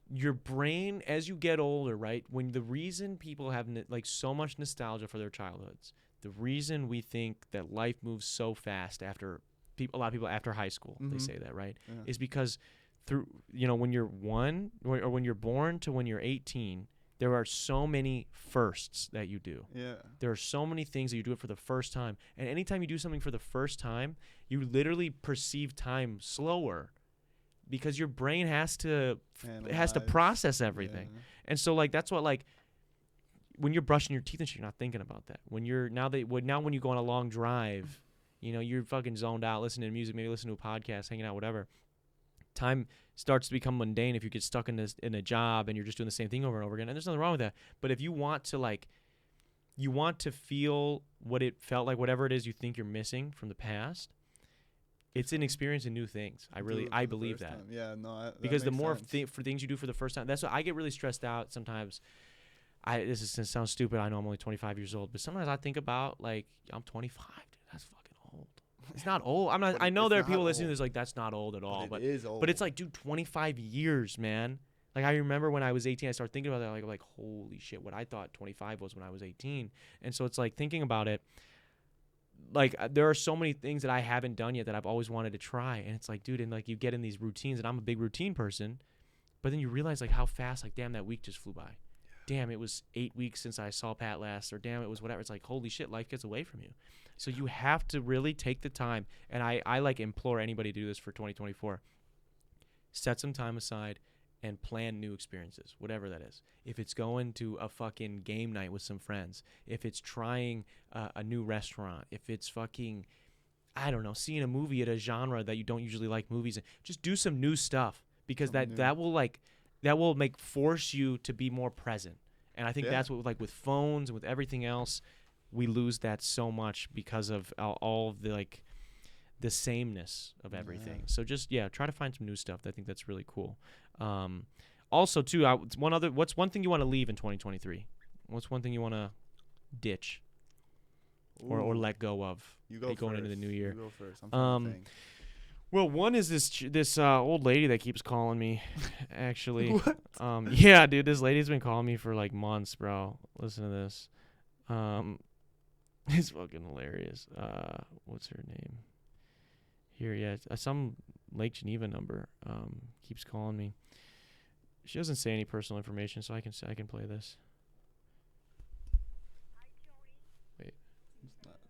Your brain, as you get older, right? When the reason people have so much nostalgia for their childhoods, the reason we think that life moves so fast after a lot of people after high school, they
Mhm.
say that, right?
Yeah.
Is because through when you're 1 or when you're born to when you're 18, there are so many firsts that you do.
Yeah.
There are so many things that you do it for the first time. And anytime you do something for the first time, you literally perceive time slower because your brain has to
Analyze.
process everything.
Yeah.
And so that's what when you're brushing your teeth and shit, you're not thinking about that. When you're when you go on a long drive, you're fucking zoned out, listening to music, maybe listening to a podcast, hanging out, whatever. Time starts to become mundane if you get stuck in a job and you're just doing the same thing over and over again. And there's nothing wrong with that. But if you want to feel what it felt like, whatever it is you think you're missing from the past, it's in experiencing new things.
Do it for
I
the
believe
first
that.
time. Yeah, no, that
Because the
makes
more
sense.
for things you do for the first time, that's what I get really stressed out sometimes. This is gonna sound stupid. I know I'm only 25 years old, but sometimes I think about I'm 25, dude. That's fucking old. It's not old. I'm not.
But
I know
it's
there are
not
people listening
old.
to this that's not old at all.
But it is old.
But it's dude, 25 years, man. I remember when I was 18, I started thinking about that. Like holy shit, what I thought 25 was when I was 18. And so it's thinking about it. There are so many things that I haven't done yet that I've always wanted to try. And it's dude, and you get in these routines, and I'm a big routine person. But then you realize how fast, damn, that week just flew by. Damn, it was 8 weeks since I saw Pat last, or damn, it was whatever. It's holy shit, life gets away from you. So you have to really take the time, and I implore anybody to do this for 2024. Set some time aside and plan new experiences, whatever that is. If it's going to a fucking game night with some friends, if it's trying a new restaurant, if it's fucking, I don't know, seeing a movie at a genre that you don't usually like movies in, just do some new stuff, because that will force you to be more present. And I think that's what with phones and with everything else, we lose that so much because of all of the sameness of everything.
Yeah.
So just try to find some new stuff. I think that's really cool. Also too, what's one thing you want to leave in 2023? What's one thing you want to ditch or
Ooh,
let go of
you go
going into the
first.
new year?
You go first. I'm trying to think.
Well, one is this old lady that keeps calling me. Actually,
What?
Yeah, dude, this lady's been calling me for months, bro. Listen to this. It's fucking hilarious. What's her name? Here, yeah, some Lake Geneva number keeps calling me. She doesn't say any personal information, so I can play this. Wait,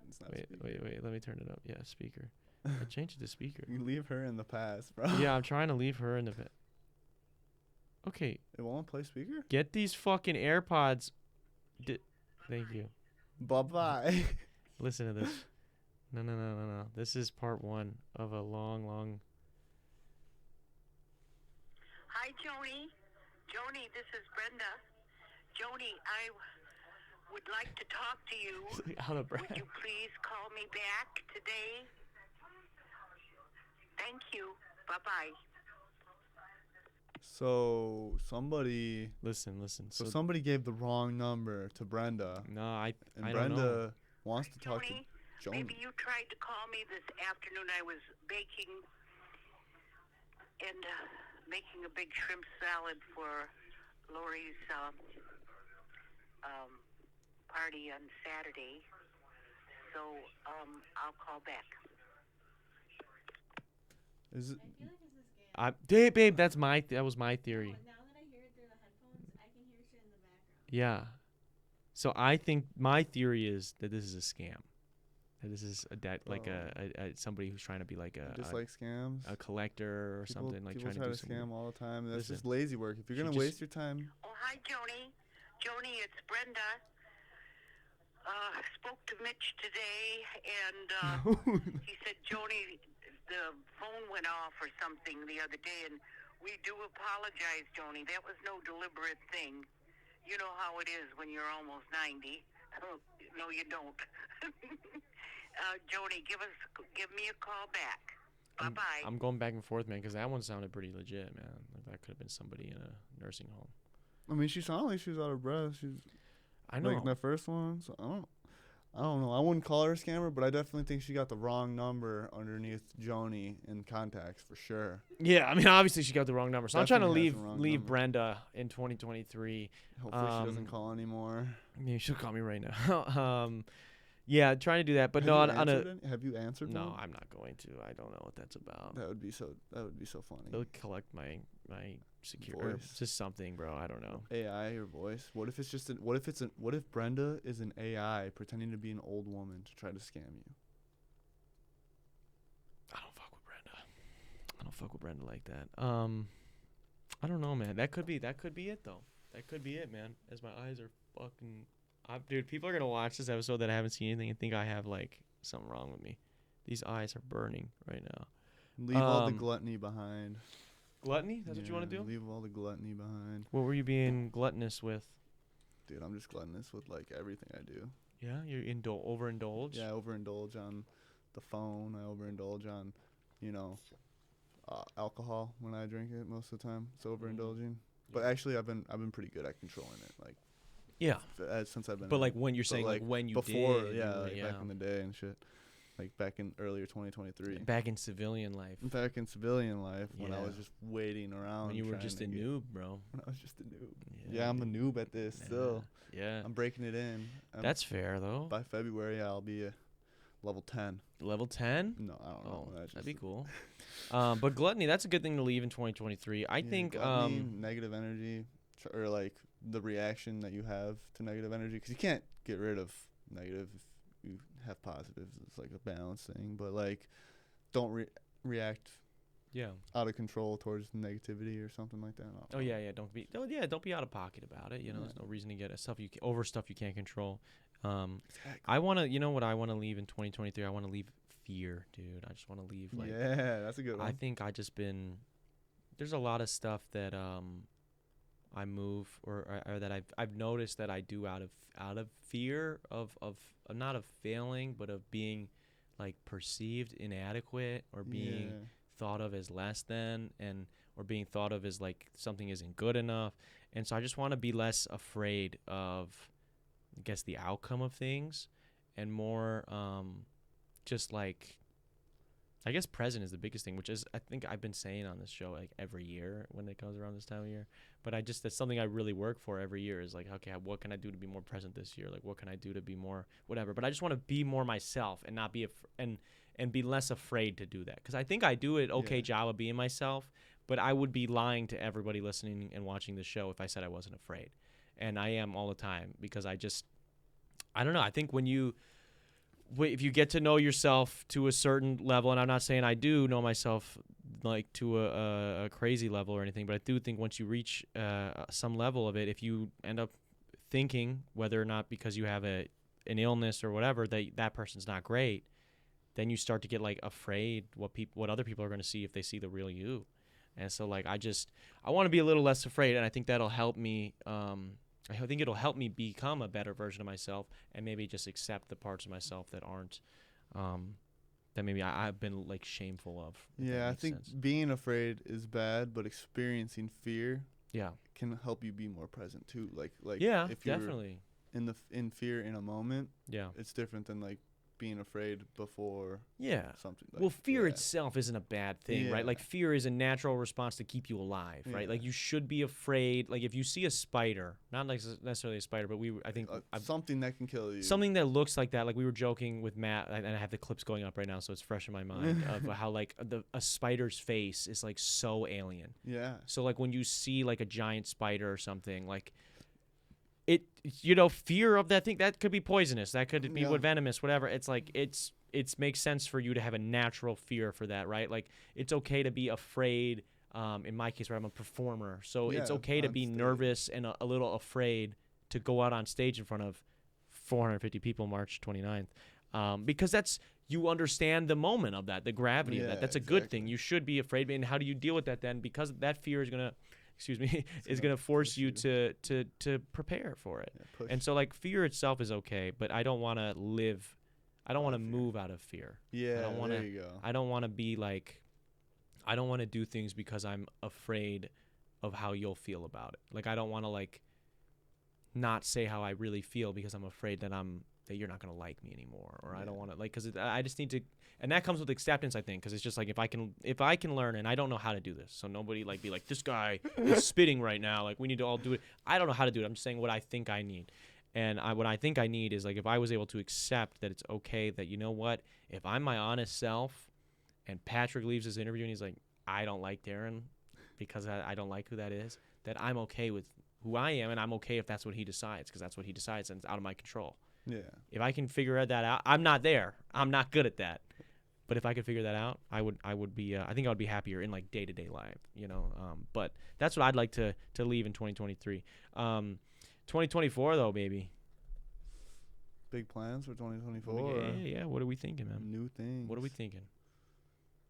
It's not
wait,
speaker.
wait. Let me turn it up. Yeah, speaker. I changed it to speaker.
You leave her in the past, bro.
Yeah, I'm trying to leave her in the. Okay,
It won't play speaker?
get these fucking AirPods. Thank you.
Bye-bye.
Listen to this. No. This is part 1 of a long.
Hi, Joni. Joni, this is Brenda. Joni, I would like to talk to you.
Out of breath.
Would you please call me back today? Thank you. Bye-bye.
So somebody
Listen.
so somebody gave the wrong number to Brenda,
No,
and
I don't
Brenda
know.
wants to talk to
Joni,
Joni.
maybe you tried to call me this afternoon. I was baking and making a big shrimp salad for Lori's party on Saturday. So I'll call back.
Is it?
Babe, that was my theory.
Now that I hear it through the headphones, I can hear shit in the background.
Yeah. So I think my theory is that this is a scam. That this is a somebody who's trying to be like
Just like scams.
a collector or
People,
something, like
people
trying
try
to
to
do something.
scam all the time. That's
Listen,
just lazy work. If you're
she
gonna
just-
waste your time,
Oh, hi, Joni. Joni, it's Brenda. Spoke to Mitch today, and he said, Joni, the phone went off or something the other day, and we do apologize, Joni. That was no deliberate thing. You know how it is when you're almost 90. No, you don't. Joni, give me a call back. Bye-bye.
I'm going back and forth, man, because that one sounded pretty legit, man. Like that could have been somebody in a nursing home.
I mean, she sounded like she was out of breath. She's
I know.
like that first one. So I don't know. I wouldn't call her a scammer, but I definitely think she got the wrong number underneath Joni in contacts for sure.
Yeah, I mean, obviously she got the wrong number. So
Definitely
I'm trying
has
to
the wrong
leave
number.
Brenda in 2023.
Hopefully she doesn't call anymore.
Maybe she'll call me right now. Yeah, trying to do that, but
Have
no,
you
on
answered
a
any- Have you answered?
no,
one?
I'm not going to. I don't know what that's about.
That would be so funny.
They'll collect my secure,
Voice.
just something, bro. I don't know.
AI or voice? What if it's just what if Brenda is an AI pretending to be an old woman to try to scam you?
I don't fuck with Brenda. I don't fuck with Brenda like that. I don't know, man. That could be it though. That could be it, man. As my eyes are fucking, dude. People are gonna watch this episode that haven't seen anything and think I have like something wrong with me. These eyes are burning right now.
Leave all the gluttony behind.
Gluttony? That's what you want to do?
Leave all the gluttony behind.
What were you being gluttonous with?
Dude, I'm just gluttonous with like everything I do.
Yeah, you're overindulge.
Yeah, I overindulge on the phone. I overindulge on, alcohol when I drink it most of the time. It's overindulging. But actually, I've been pretty good at controlling it. Like,
Yeah.
since I've been.
But like when you're saying
like
when you
before,
did,
yeah,
you were-
like back in the day and shit. Like back in earlier 2023.
back in civilian life,
Back in civilian life when I
Yeah.
was just waiting around.
when you were
trying
just
to
a
get-
noob, bro.
When I was just a noob. Yeah, I'm a noob at this still.
Yeah,
I'm breaking it in.
that's fair though.
By February, I'll be a level 10.
Level 10.
No, I don't know.
Oh,
That's
that'd be
just-
cool. But gluttony, that's a good thing to leave in 2023. I
Yeah,
think.
gluttony, negative energy, or like the reaction that you have to negative energy, because you can't get rid of negative if you have positives. It's like a balance thing, but like don't react
Yeah.
out of control towards negativity or something like that. I don't
Oh
know.
yeah. Don't be out of pocket about it. You know, there's no reason to get stuff you can't control.
Exactly.
I want to. You know what I want to leave in 2023? I want to leave fear, dude. I just want to leave like.
Yeah, that's a good one.
I think I just been. There's a lot of stuff that I move or that I've noticed that I do out of fear of not of failing, but of being like perceived inadequate or being
Yeah.
thought of as less than or being thought of as like something isn't good enough. And so I just want to be less afraid of, I guess, the outcome of things and more just like, I guess present is the biggest thing, which is I think I've been saying on this show like every year when it comes around this time of year. But that's something I really work for every year is like, okay, what can I do to be more present this year? Like, what can I do to be more whatever? But I just want to be more myself and not be and be less afraid to do that. Because I think I do an okay
Yeah.
job of being myself, but I would be lying to everybody listening and watching the show if I said I wasn't afraid. And I am all the time because I don't know. I think if you get to know yourself to a certain level, and I'm not saying I do know myself like to a crazy level or anything, but I do think once you reach some level of it, if you end up thinking whether or not because you have an illness or whatever that person's not great, then you start to get like afraid what other people are going to see if they see the real you. And so like I want to be a little less afraid, and I think that'll help me. I think it'll help me become a better version of myself, and maybe just accept the parts of myself that aren't, that maybe I've been like shameful of.
Yeah, I think being afraid is bad, but experiencing fear can help you be more present too. Like
yeah,
if you're
definitely
in fear in a moment,
yeah,
it's different than like being afraid before something. Like,
well, fear itself isn't a bad thing, right? Like fear is a natural response to keep you alive, right? Like you should be afraid. Like if you see a spider, not like necessarily a spider, but I think
something that can kill you,
something that looks like that. Like we were joking with Matt, and I have the clips going up right now, so it's fresh in my mind of how like a spider's face is like so alien.
Yeah.
So like when you see like a giant spider or something, like fear of that thing, that could be poisonous, that could be venomous, whatever. It's like it makes sense for you to have a natural fear for that, right? Like it's okay to be afraid. In my case, where I'm a performer, so it's okay to be nervous and a little afraid to go out on stage in front of 450 people March 29th, because you understand the moment of that, the gravity of that. That's a good thing. You should be afraid. And how do you deal with that then? Because that fear is gonna is going to force you to prepare for it. Yeah, and so like fear itself is okay, but I don't want to move out of fear.
Yeah, there you go.
I don't want to be like, I don't want to do things because I'm afraid of how you'll feel about it. Like I don't want to like not say how I really feel because I'm afraid that you're not going to like me anymore, or I don't want to like, cuz I just need to, and that comes with acceptance, I think, cuz it's just like if I can learn, and I don't know how to do this. So nobody like be like, this guy is spitting right now, like we need to all do it. I don't know how to do it. I'm just saying what I think I need. And what I think I need is like if I was able to accept that it's okay that, you know what, if I'm my honest self and Patrick leaves this interview and he's like, I don't like Darren because I don't like who that is, that I'm okay with who I am, and I'm okay if that's what he decides, because that's what he decides and it's out of my control.
Yeah.
If I can figure that out, I'm not there. I'm not good at that. But if I could figure that out, I would be. I think I would be happier in like day-to-day life, you know. But that's what I'd like to leave in 2023. 2024 though, baby.
Big plans for 2024.
Yeah. What are we thinking, man?
New things.
What are we thinking?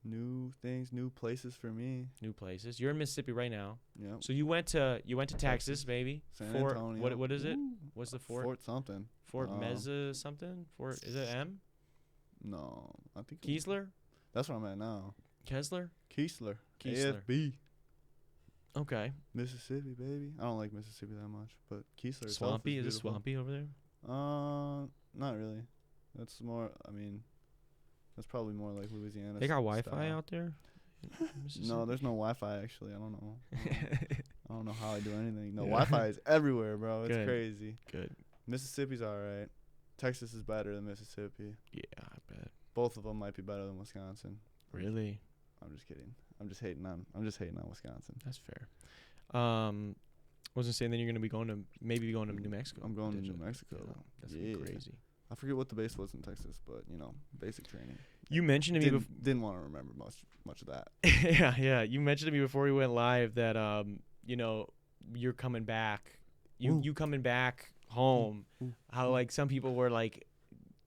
New things, new places for me.
New places. You're in Mississippi right now.
Yeah.
So you went to Texas, baby.
San Antonio.
What is it?
Ooh.
What's the fort?
Fort something.
Fort Meza something? Fort, is it M?
No, I think
Keesler?
That's where I'm at now.
Keesler.
AFB.
Okay.
Mississippi, baby. I don't like Mississippi that much, but Keesler.
Swampy? Is it swampy over there?
Not really. That's more. I mean, that's probably more like Louisiana.
They got Wi-Fi out there?
No, there's no Wi-Fi actually. I don't know. I don't know how I do anything. No, Wi-Fi is everywhere, bro. It's crazy.
Good.
Mississippi's all right. Texas is better than Mississippi.
Yeah, I bet.
Both of them might be better than Wisconsin.
Really?
I'm just kidding. I'm just hating on Wisconsin.
That's fair. Wasn't saying then you're gonna be going to New Mexico.
I'm going to New Mexico.
That's crazy.
I forget what the base was in Texas, but basic training.
You mentioned to me
didn't want to remember much of that.
yeah. You mentioned to me before we went live that you're coming back. You coming back home. How like some people were like,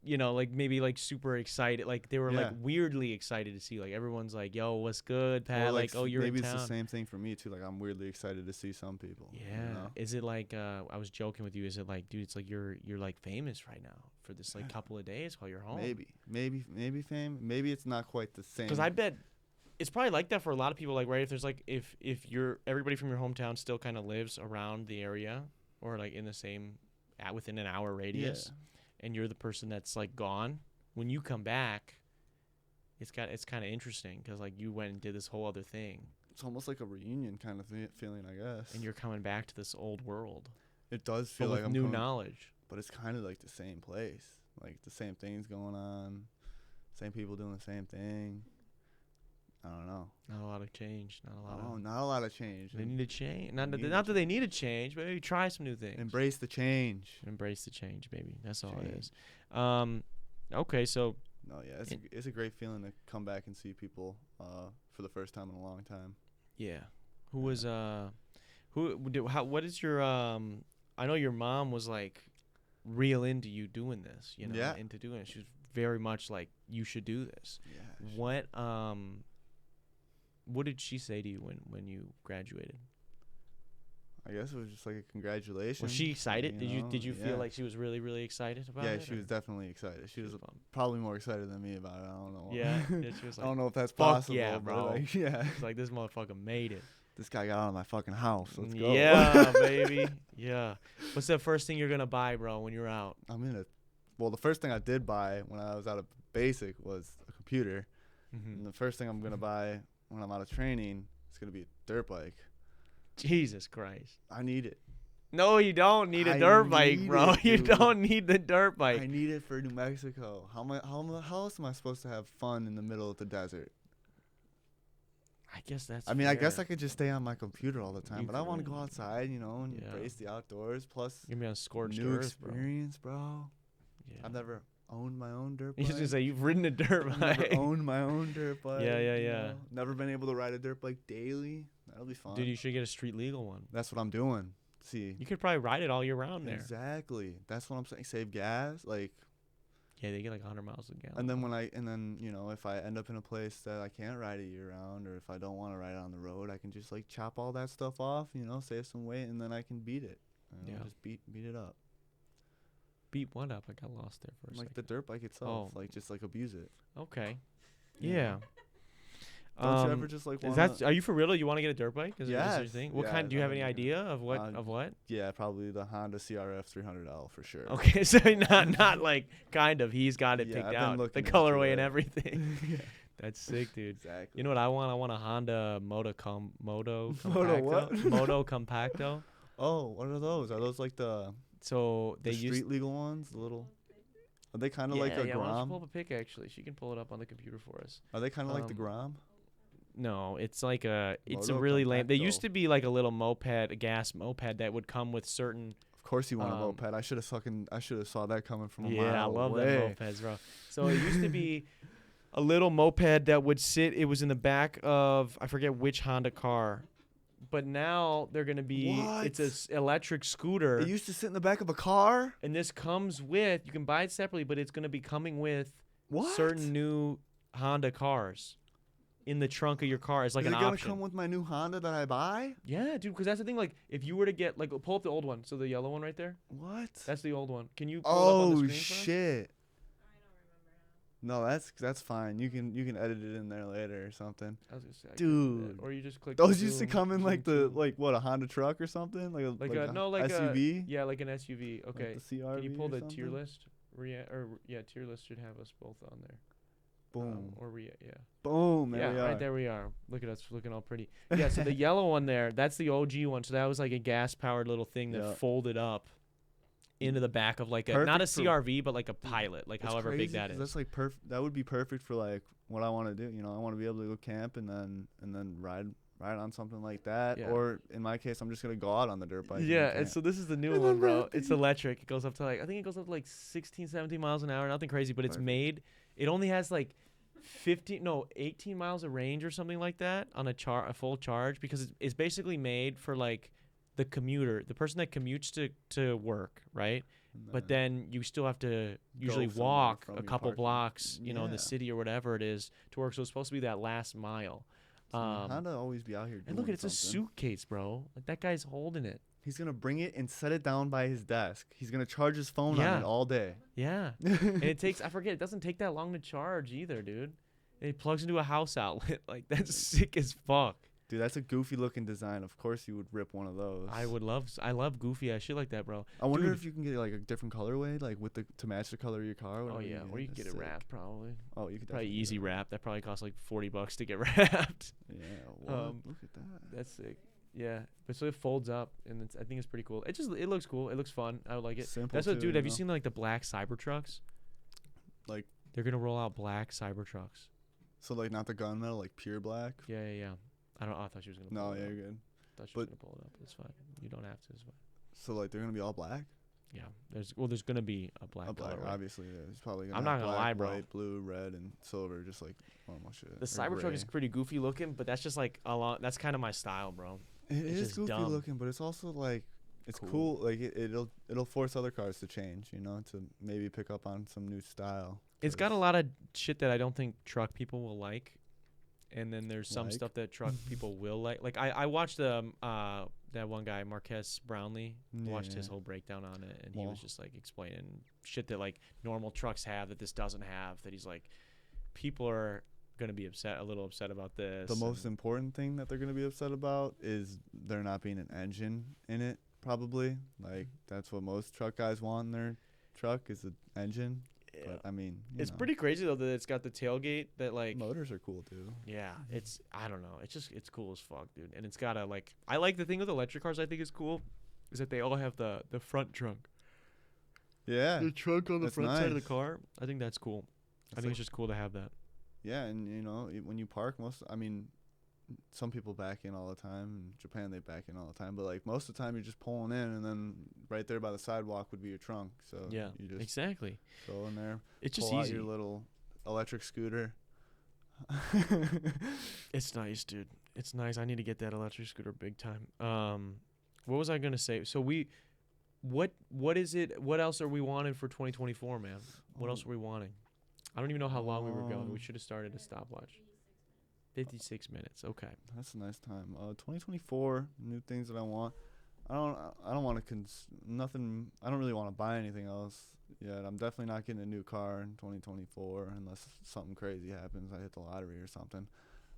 like maybe like super excited, like they were like weirdly excited to see, like everyone's like, yo, what's good, Pat? Like, oh, you're
maybe
in town.
It's the same thing for me too. Like I'm weirdly excited to see some people.
Yeah. Is it like I was joking with you? Is it like, dude, it's like you're like famous right now for this like couple of days while you're home?
Maybe fame. Maybe it's not quite the same.
Because I bet it's probably like that for a lot of people. Like, right, if there's like if you're everybody from your hometown still kind of lives around the area or like in the same within an hour radius.
Yeah.
And you're the person that's like gone, when you come back, it's kind of interesting because like you went and did this whole other thing.
It's almost like a reunion kind of feeling, I guess.
And you're coming back to this old world.
It does feel like
I'm new knowledge.
But it's kind of like the same place, like the same things going on, Same people doing the same thing. I don't know.
Not a lot of change. Not a lot of.
Not a lot of change.
They need to change. Not
They
that,
need
not
to
that they need to change, but maybe try some new things.
Embrace the change.
Embrace the change, baby. That's all it is.
Change.
Okay, so
No, yeah, it's a great feeling to come back and see people for the first time in a long time.
yeah, who was what is your I know your mom was like real into you doing this, you know,
Yeah.
into doing it. She was very much like you should do this.
Yeah.
What did she say to you when you graduated?
I guess it was just like a congratulations.
Was she excited? Did you
Yeah.
feel like she was really really excited about it?
Yeah, she was definitely excited. She was
pumped.
probably more excited than me about it. I don't know.
Yeah, yeah, she was
I
like,
don't know if that's
"Fuck
possible.
yeah,
but
bro."
like, yeah.
it's like this motherfucker made it.
This guy got out of my fucking house. Let's go.
Yeah, baby. Yeah. What's the first thing you're gonna buy, bro, when you're out?
Well, the first thing I did buy when I was out of basic was a computer.
Mm-hmm.
And the first thing I'm going to buy when I'm out of training is going to be a dirt bike.
Jesus Christ.
I need it.
No, you don't need a
I
dirt bike,
need
bro.
it,
You
dude.
don't need the dirt bike.
I need it for New Mexico. How else am I supposed to have fun in the middle of the desert?
I guess that's.
I mean, I guess I
fair.
could just stay on my computer all the time,
You
but I want to
could.
go outside, you know, and
Yeah.
embrace the outdoors. Plus,
You're gonna be on scorched
new
earth, bro.
experience, bro.
Yeah.
I've never owned my own dirt
You
bike.
was gonna say you've ridden a dirt
I've
bike.
never owned my own dirt bike.
Yeah, yeah,
you
yeah.
know. Never been able to ride a dirt bike daily. That'll be fun.
Dude, you should get a street legal one.
That's what I'm doing. See.
You could probably ride it all year round there.
Exactly. That's what I'm saying. Save gas, like,
Yeah, they get like 100 miles a gallon.
and then you know, if I end up in a place that I can't ride it year round, or if I don't want to ride it on the road, I can just like chop all that stuff off, you know, save some weight, and then I can beat it. You know,
Yeah.
just beat it up.
Beat what up? I got lost there for a
Like the
second.
dirt bike itself,
Oh.
like just like abuse it.
Okay.
Yeah.
Yeah.
Don't you ever just like
Is
want
that? Are you for real? You want to get a dirt bike? Is your
Yes,
thing? What
yeah,
kind? Do you have
I
any
mean,
idea of what?
uh,
Of what?
Yeah, probably the Honda CRF 300L for sure.
Okay, so not like kind of. He's got it
Yeah,
picked
I've been
out. The
looking into
colorway and
it.
everything.
Yeah,
That's sick, dude.
exactly.
You know what I want? I want a Honda Moto
Moto
Compacto.
what?
Moto Compacto.
Oh, what are those? Are those like the
So they
street
used.
legal ones? The little. Are they kind of
Yeah,
like a
yeah. Why don't you pull
Grom?
up a pic? Actually, she can pull it up on the computer for us.
Are they kind of like the
Um,
Grom?
No, it's like a. It's a
Moto
really lame. They
Compacto.
used to be like a little moped, a gas moped that would come with certain.
Of course you want a
um,
moped. I should have saw that coming from a
Yeah, I
mile
love
away.
them mopeds, bro. So it used to be a little moped that would sit. It was in the back of I forget which Honda car, but now they're gonna be. It's a
What?
electric scooter,
It used to sit in the back of a car.
and this comes with. You can buy it separately, but it's gonna be coming with
What?
certain new Honda cars in the trunk of your car. It's like
Is
an
it gonna
option.
come with my new Honda that I buy?
Yeah, dude. Because that's the thing. Like, if you were to get like, pull up the old one. So the yellow one right there.
What?
That's the old one. Can you pull it up on the
Oh
screen for us?
shit.
I don't remember now.
No, that's fine. You can edit it in there later or something.
I was gonna say, I could do that.
Dude.
Or you just click.
Those
the
used to
zoom,
come in
zoom,
like the
zoom.
like what, a Honda truck or something, like a SUV.
yeah, like an SUV. Okay.
Like the CRV
Can you pull
or
the tier
something?
list? Tier list should have us both on there.
Boom.
Yeah.
Boom. There
Yeah,
we are.
right there we are. Look at us looking all pretty. Yeah, so the yellow one there, that's the OG one. So that was like a gas-powered little thing that
Yeah.
folded up into the back of like a not a
Perfect for-
CRV, but like a Pilot, like
It's
however big
crazy
that
'cause
is.
That's like that would be perfect for like what I want to do. You know, I want to be able to go camp and then ride on something like that.
Yeah.
Or in my case, I'm just gonna go out on the dirt bike.
Yeah, and so this is the new
And
one,
I'm
bro.
happy.
It's electric. It goes up to like I think it goes up to like 16, 17 miles an hour. Nothing crazy, but it's
Perfect.
made. It only has like 18 miles of range or something like that on a full charge because it's basically made for like the commuter, the person that commutes to work, right? But then you still have to usually
somewhere
walk
from
a
your
couple
parking.
blocks, in the
Yeah.
city or whatever it is to work. So it's supposed to be that last mile.
Honda always be out here.
And look,
doing
it's a
something.
suitcase, bro. Like that guy's holding it.
He's gonna bring it and set it down by his desk. He's gonna charge his phone
Yeah.
on it all day.
Yeah. And it takes, I forget, it doesn't take that long to charge either, dude. It plugs into a house outlet. Like, that's sick as fuck.
Dude, that's a goofy looking design. Of course, you would rip one of those.
I love goofy ass shit like that, bro.
I wonder
Dude.
if you can get like a different colorway, like to match the color of your car.
Oh,
whatever
yeah. Or you can
That's
get it
sick.
wrapped, probably.
Oh, you could
Probably
definitely
easy
get it.
wrap. That probably costs like $40 to get wrapped.
Yeah. What? Look at that.
That's sick. Yeah. But so it folds up, and I think it's pretty cool. It looks cool. It looks fun. I would like it.
Simple
That's what,
too,
dude,
you
have you
know?
seen like the black Cybertrucks? They're gonna roll out black Cybertrucks.
So like not the gunmetal, like pure black.
Yeah. I thought she was gonna.
No,
pull it
yeah,
up.
you're good.
Thought she was
But-
gonna pull it up. It's fine. You don't have to. It's fine.
So like they're gonna be all black.
Yeah. There's gonna be a black.
A black,
colorway.
obviously. There's probably gonna
I'm
have
not gonna
black,
lie, bro.
white, blue, red, and silver, just like normal shit.
The
or
Cybertruck is
gray.
pretty goofy looking, but that's just like a lot. That's kind of my style, bro.
It
it's
is
just
goofy
dumb.
looking, but it's also like it's
Cool.
cool. Like it'll force other cars to change, you know, to maybe pick up on some new style.
It's got a
'cause-
lot of shit that I don't think truck people will like, and then there's some
Like?
stuff that truck people will like. Like I watched that one guy Marquez Brownlee watched his
Yeah.
whole breakdown on it, and he
Well.
was just like explaining shit that like normal trucks have that this doesn't have. That he's like, people are gonna be a little upset about this.
The most
and-
important thing that they're gonna be upset about is there not being an engine in it. Probably, like that's what most truck guys want in their truck is an engine.
Yeah.
But I mean,
It's pretty crazy though that it's got the tailgate that like.
motors are cool too.
Yeah, I don't know. It's cool as fuck, dude. And it's got a like I like the thing with electric cars I think is cool is that they all have the front trunk.
Yeah,
The trunk on the
That's
front side of the
nice.
car. I think that's cool. I think it's just cool to have that.
yeah, and you know when you park, some people back in all the time. In Japan, they back in all the time, but like most of the time, you're just pulling in, and then right there by the sidewalk would be your trunk. So
Yeah,
you just
exactly.
go in there,
It's just
pull out
easy.
your little electric scooter.
It's nice, dude. It's nice. I need to get that electric scooter big time. What was I gonna say? So what is it? What else are we wanting for 2024, man? What else are we wanting? I don't even know how long we were going. We should have started a stopwatch. 56 minutes. Okay.
That's a nice time. 2024, new things that I want. I don't want to nothing. I don't really want to buy anything else yet. I'm definitely not getting a new car in 2024 unless something crazy happens. I hit the lottery or something.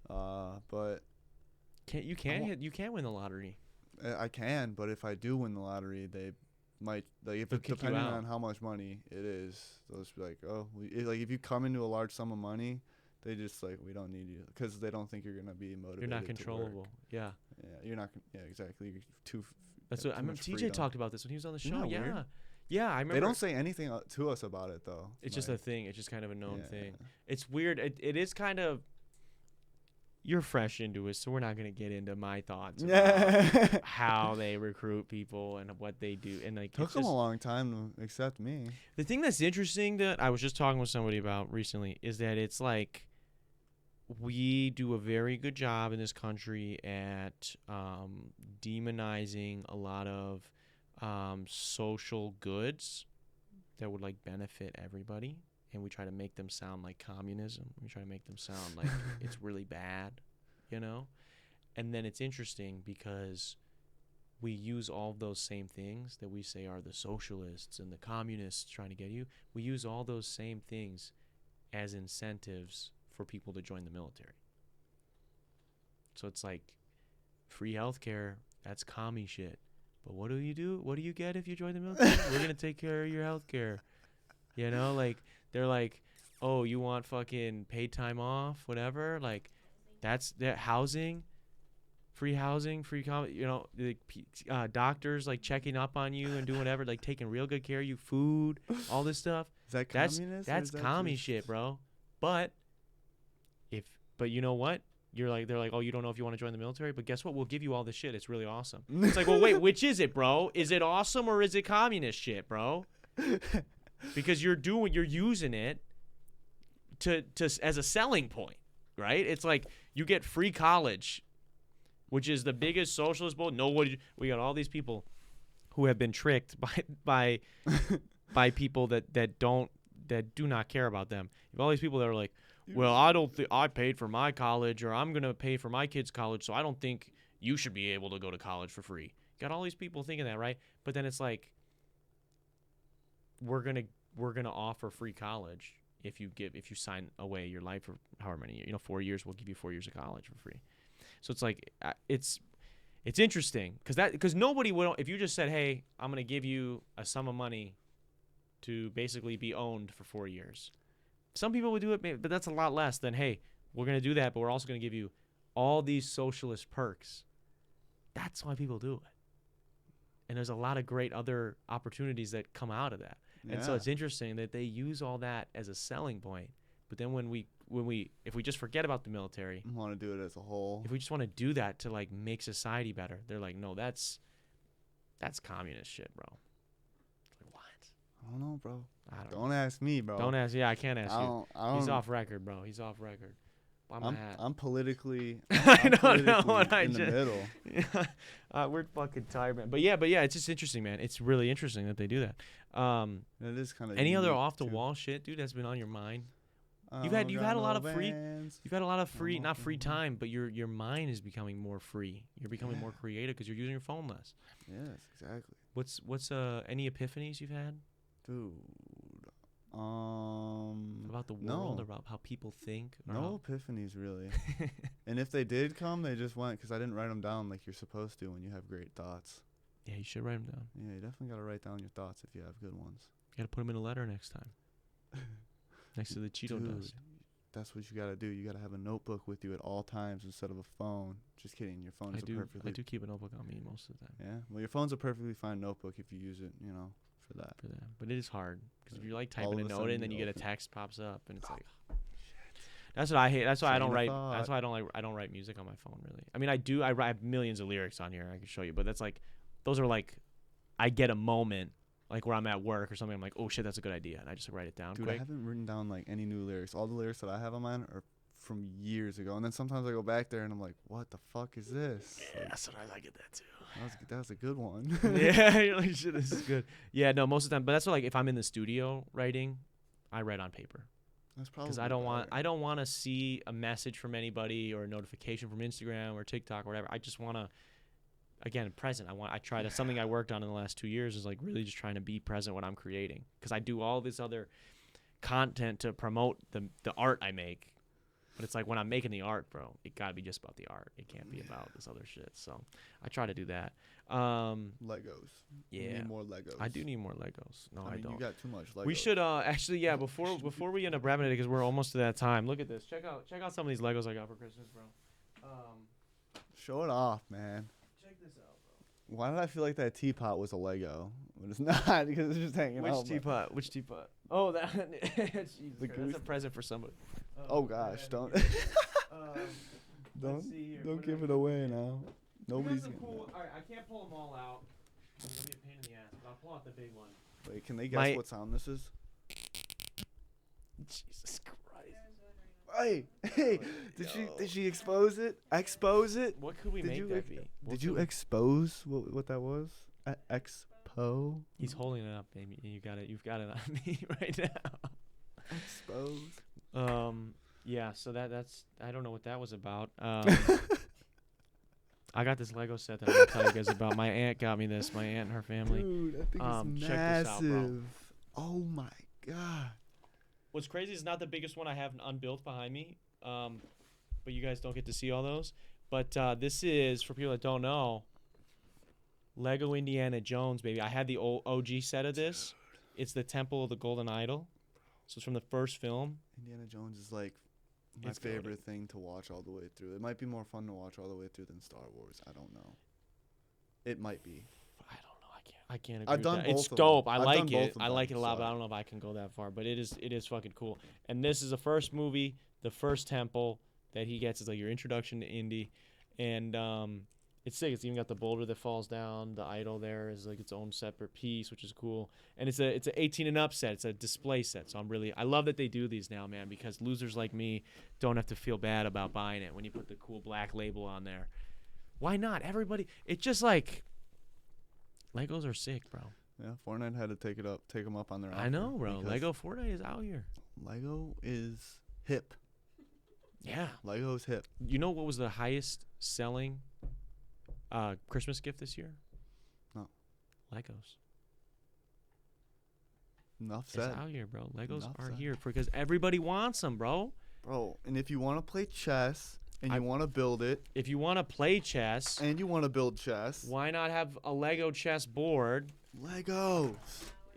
But
You can't win the lottery.
I can. But if I do win the lottery, they might if
They'll
it,
kick you
depending
out.
on how much money it is, they'll just be like, like if you come into a large sum of money. They just like we don't need you because they don't think you're gonna be motivated.
You're not
to work.
controllable. Yeah.
Yeah, you're not. Yeah, exactly. You're too.
That's
yeah,
what I
too
remember.
much
TJ
freedom.
talked about this when he was on the
Isn't
show.
that
Yeah.
weird?
Yeah, I remember.
They don't say anything to us about it though.
It's just a
Like,
thing. It's just kind of a known
yeah.
thing. It's weird. It is kind of. You're fresh into it, so we're not gonna get into my thoughts about
Yeah.
how they recruit people and what they do. And like,
Took
it's
them
just,
a long time to accept me.
the thing that's interesting that I was just talking with somebody about recently is that it's like we do a very good job in this country at demonizing a lot of social goods that would like benefit everybody, and we try to make them sound like communism. We try to make them sound like it's really bad, you know. And then it's interesting because we use all of those same things that we say are the socialists and the communists trying to get you. We use all those same things as incentives for people to join the military. So it's like free healthcare, that's commie shit. But what do? What do you get if you join the military? We're going to take care of your healthcare. You know, like they're like, "Oh, you want fucking paid time off, whatever?" Like that's that housing, free housing, you know, the doctors like checking up on you and doing whatever, like taking real good care of you, food, all this stuff.
Is that
That's
communist? or
that's
is that
commie
just-
shit, bro. But you know what? They're like, "Oh, you don't know if you want to join the military, but guess what? We'll give you all this shit. It's really awesome." It's like, well, wait, which is it, bro? Is it awesome or is it communist shit, bro? Because you're using it to as a selling point, right? It's like you get free college, which is the biggest socialist bull. We got all these people who have been tricked by people that do not care about them. You have all these people that are like, well, I don't think I paid for my college, or I'm gonna pay for my kids' college, so I don't think you should be able to go to college for free. Got all these people thinking that, right? But then it's like, we're gonna offer free college if you sign away your life for however many years, 4 years. We'll give you 4 years of college for free. So it's like it's interesting because nobody will. If you just said, hey, I'm gonna give you a sum of money to basically be owned for 4 years. Some people would do it, but that's a lot less than, hey, we're going to do that, but we're also going to give you all these socialist perks. That's why people do it. And there's a lot of great other opportunities that come out of that. And so
Yeah.
it's interesting that they use all that as a selling point. But then if we just forget about the military,
Want to do it as a whole.
if we just want to do that to like make society better, they're like, no, that's communist shit, bro. Like, what?
I don't know, bro.
I don't know.
Don't ask me, bro.
Don't ask. Yeah, I can't ask
I
you.
don't, I don't,
He's off record, bro. He's off record. Buy my hat.
I'm politically.
I
I'm
don't know
politically
what I
in the
just.
middle.
We're fucking tired, man. But yeah, it's just interesting, man. It's really interesting that they do that.
It is kind of.
Any other off the wall shit, dude, that's been on your mind? You've had a lot of free. You've had a lot of free, not free time, but your mind is becoming more free. You're becoming more creative because you're using your phone less.
Yes, exactly.
What's any epiphanies you've had
Dude.
about the world, or about how people think? Or
No epiphanies, really. And if they did come, they just went because I didn't write them down like you're supposed to when you have great thoughts.
Yeah, you should write them down.
Yeah, you definitely got to write down your thoughts if you have good ones.
You got to put them in a letter next time. Next to the Cheeto
Dude,
dust.
that's what you got to do. You got to have a notebook with you at all times instead of a phone. Just kidding. Your phone is a perfectly.
I do keep a notebook on me most of the time.
Yeah. Well, your phone's a perfectly fine notebook if you use it, for that.
For that, but it is hard because if you're like
All
typing a
of a
note
sudden
in, then you
you
get a
open-
text pops up, and it's like, that's what I hate. That's why I
Chain
don't
of
write.
thought.
That's why I don't write music on my phone really. I mean, I do. I have millions of lyrics on here. I can show you, but that's like, those are like, I get a moment like where I'm at work or something. I'm like, oh shit, that's a good idea, and I just write it down
Dude,
quick.
I haven't written down like any new lyrics. All the lyrics that I have on mine are from years ago, and then sometimes I go back there and I'm like, what the fuck is this?
Yeah, sometimes I get that too.
That was a good one.
Yeah, you're like, shit, this is good. Yeah, no, most of the time, but that's what, like if I'm in the studio writing, I write on paper.
That's probably
Because I don't want to see a message from anybody or a notification from Instagram or TikTok or whatever. I just want to, again, present. I try to, something I worked on in the last 2 years is like really just trying to be present when I'm creating. Because I do all this other content to promote the art I make. But it's like when I'm making the art, bro, it got to be just about the art. It can't be about this other shit. So I try to do that.
Legos. You
Yeah.
need more Legos.
I do need more Legos. No, I
mean,
don't.
You got too much Legos.
We should actually, yeah, before we end up wrapping it, because we're almost to that time. Look at this. Check out some of these Legos I got for Christmas, bro.
Show it off, man.
Check this out, bro.
Why did I feel like that teapot was a Lego? But it's not because it's just hanging out.
Which teapot? Oh, that. Jesus
The
Christ, that's a present for somebody.
Oh gosh, don't
Let's see here.
don't
What
give
did
it
I-
away now. Nobody's
Here's the
gonna know.
cool. All right, I can't pull them all out. It's gonna be a pain in the ass, but I'll pull out the big one.
Wait, can they guess
My-
what sound this is?
Jesus Christ.
Hey, did she expose it? Expose it?
What could we
Did
make
you
that be? What
Did you
could we-
expose what that was? Expo?
He's holding it up, baby. You got it. You've got it on me right now.
Expose.
Yeah, so that's I don't know what that was about. I got this Lego set that I'm gonna tell you guys about. My aunt got me this. My aunt and her family.
Dude, that thing is
check this out, bro.
massive. Oh my god.
What's crazy is not the biggest one I have unbuilt behind me. But you guys don't get to see all those. But this is, for people that don't know, Lego Indiana Jones, baby. I had the old OG set of this. It's the Temple of the Golden Idol. So it's from the first film.
Indiana Jones is like my
It's goated.
favorite thing to watch all the way through. It might be more fun to watch all the way through than Star Wars. I don't know. It might be.
I don't know. I can't agree
I've
with
done
that.
both
It's
of them.
dope. I
I've
like
done both
it.
of
I like it
them,
a lot, but I
so-
don't know if I can go that far. But it is fucking cool. And this is the first movie, the first temple that he gets is like your introduction to Indy, and it's sick. It's even got the boulder that falls down. The idol there is like its own separate piece, which is cool. And it's a 18 and up set. It's a display set. So I love that they do these now, man, because losers like me don't have to feel bad about buying it when you put the cool black label on there. Why not? Everybody, it's just like Legos are sick, bro.
Yeah, Fortnite had to take them up on their offer.
I know, bro.
because
Lego Fortnite is out here.
Lego is hip.
Yeah.
Lego's hip.
You know what was the highest selling Christmas gift this year?
No.
Legos.
Enough said.
It's out here, bro. Legos
Enough
are
said.
here because everybody wants them, bro.
Bro, and if you want to play chess and
I-
you want to build it
If you want to play chess,
and you want to build chess,
why not have a Lego chess board?
Legos.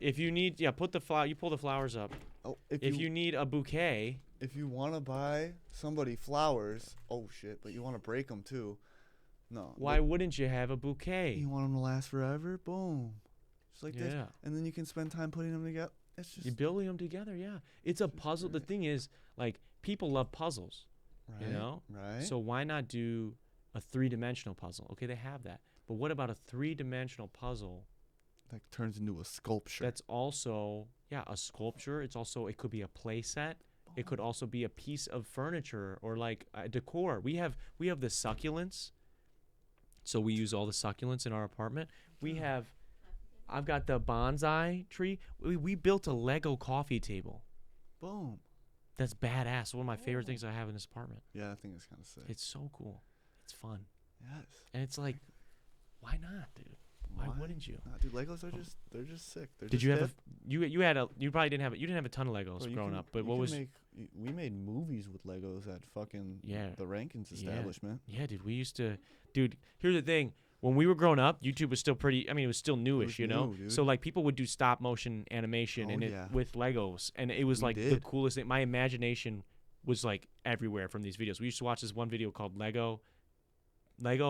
If you need, you pull the flowers up.
Oh,
If you need a bouquet,
if you want to buy somebody flowers, oh shit, but you want to break them too. No.
why wouldn't you have a bouquet?
You want them to last forever? Boom. just like this,
Yeah.
and then you can spend time putting them together. It's just
You're building them together, yeah. It's a
just
puzzle. The
great.
thing is, like, people love puzzles,
right,
you know?
right.
So why not do a 3-dimensional puzzle? Okay, they have that. But what about a 3-dimensional puzzle
that turns into a sculpture.
that's also, yeah, a sculpture? It could be a play set. It could also be a piece of furniture or like a decor. We have the succulents. So we use all the succulents in our apartment. I've got the bonsai tree. We built a Lego coffee table.
Boom.
That's badass. One of my favorite things I have in this apartment.
Yeah, I think it's kind of sick.
It's so cool. It's fun.
Yes.
And it's like, why not, dude? Why wouldn't you?
Nah, dude, Legos are they're just sick. They're
Did
just
you have
hip.
you probably didn't have a ton of Legos
Bro, you
growing
can-
up, but
you
what
can
was
we made movies with Legos at fucking the Rankins
Yeah.
establishment.
Yeah, dude, we used to dude, here's the thing. When we were growing up, YouTube was still pretty, I mean, it was still newish,
was
you know?
new, dude.
So like people would do stop motion animation
Oh,
and
yeah.
with Legos, and it was
We
like the
did.
coolest thing. My imagination was like everywhere from these videos. We used to watch this one video called Lego,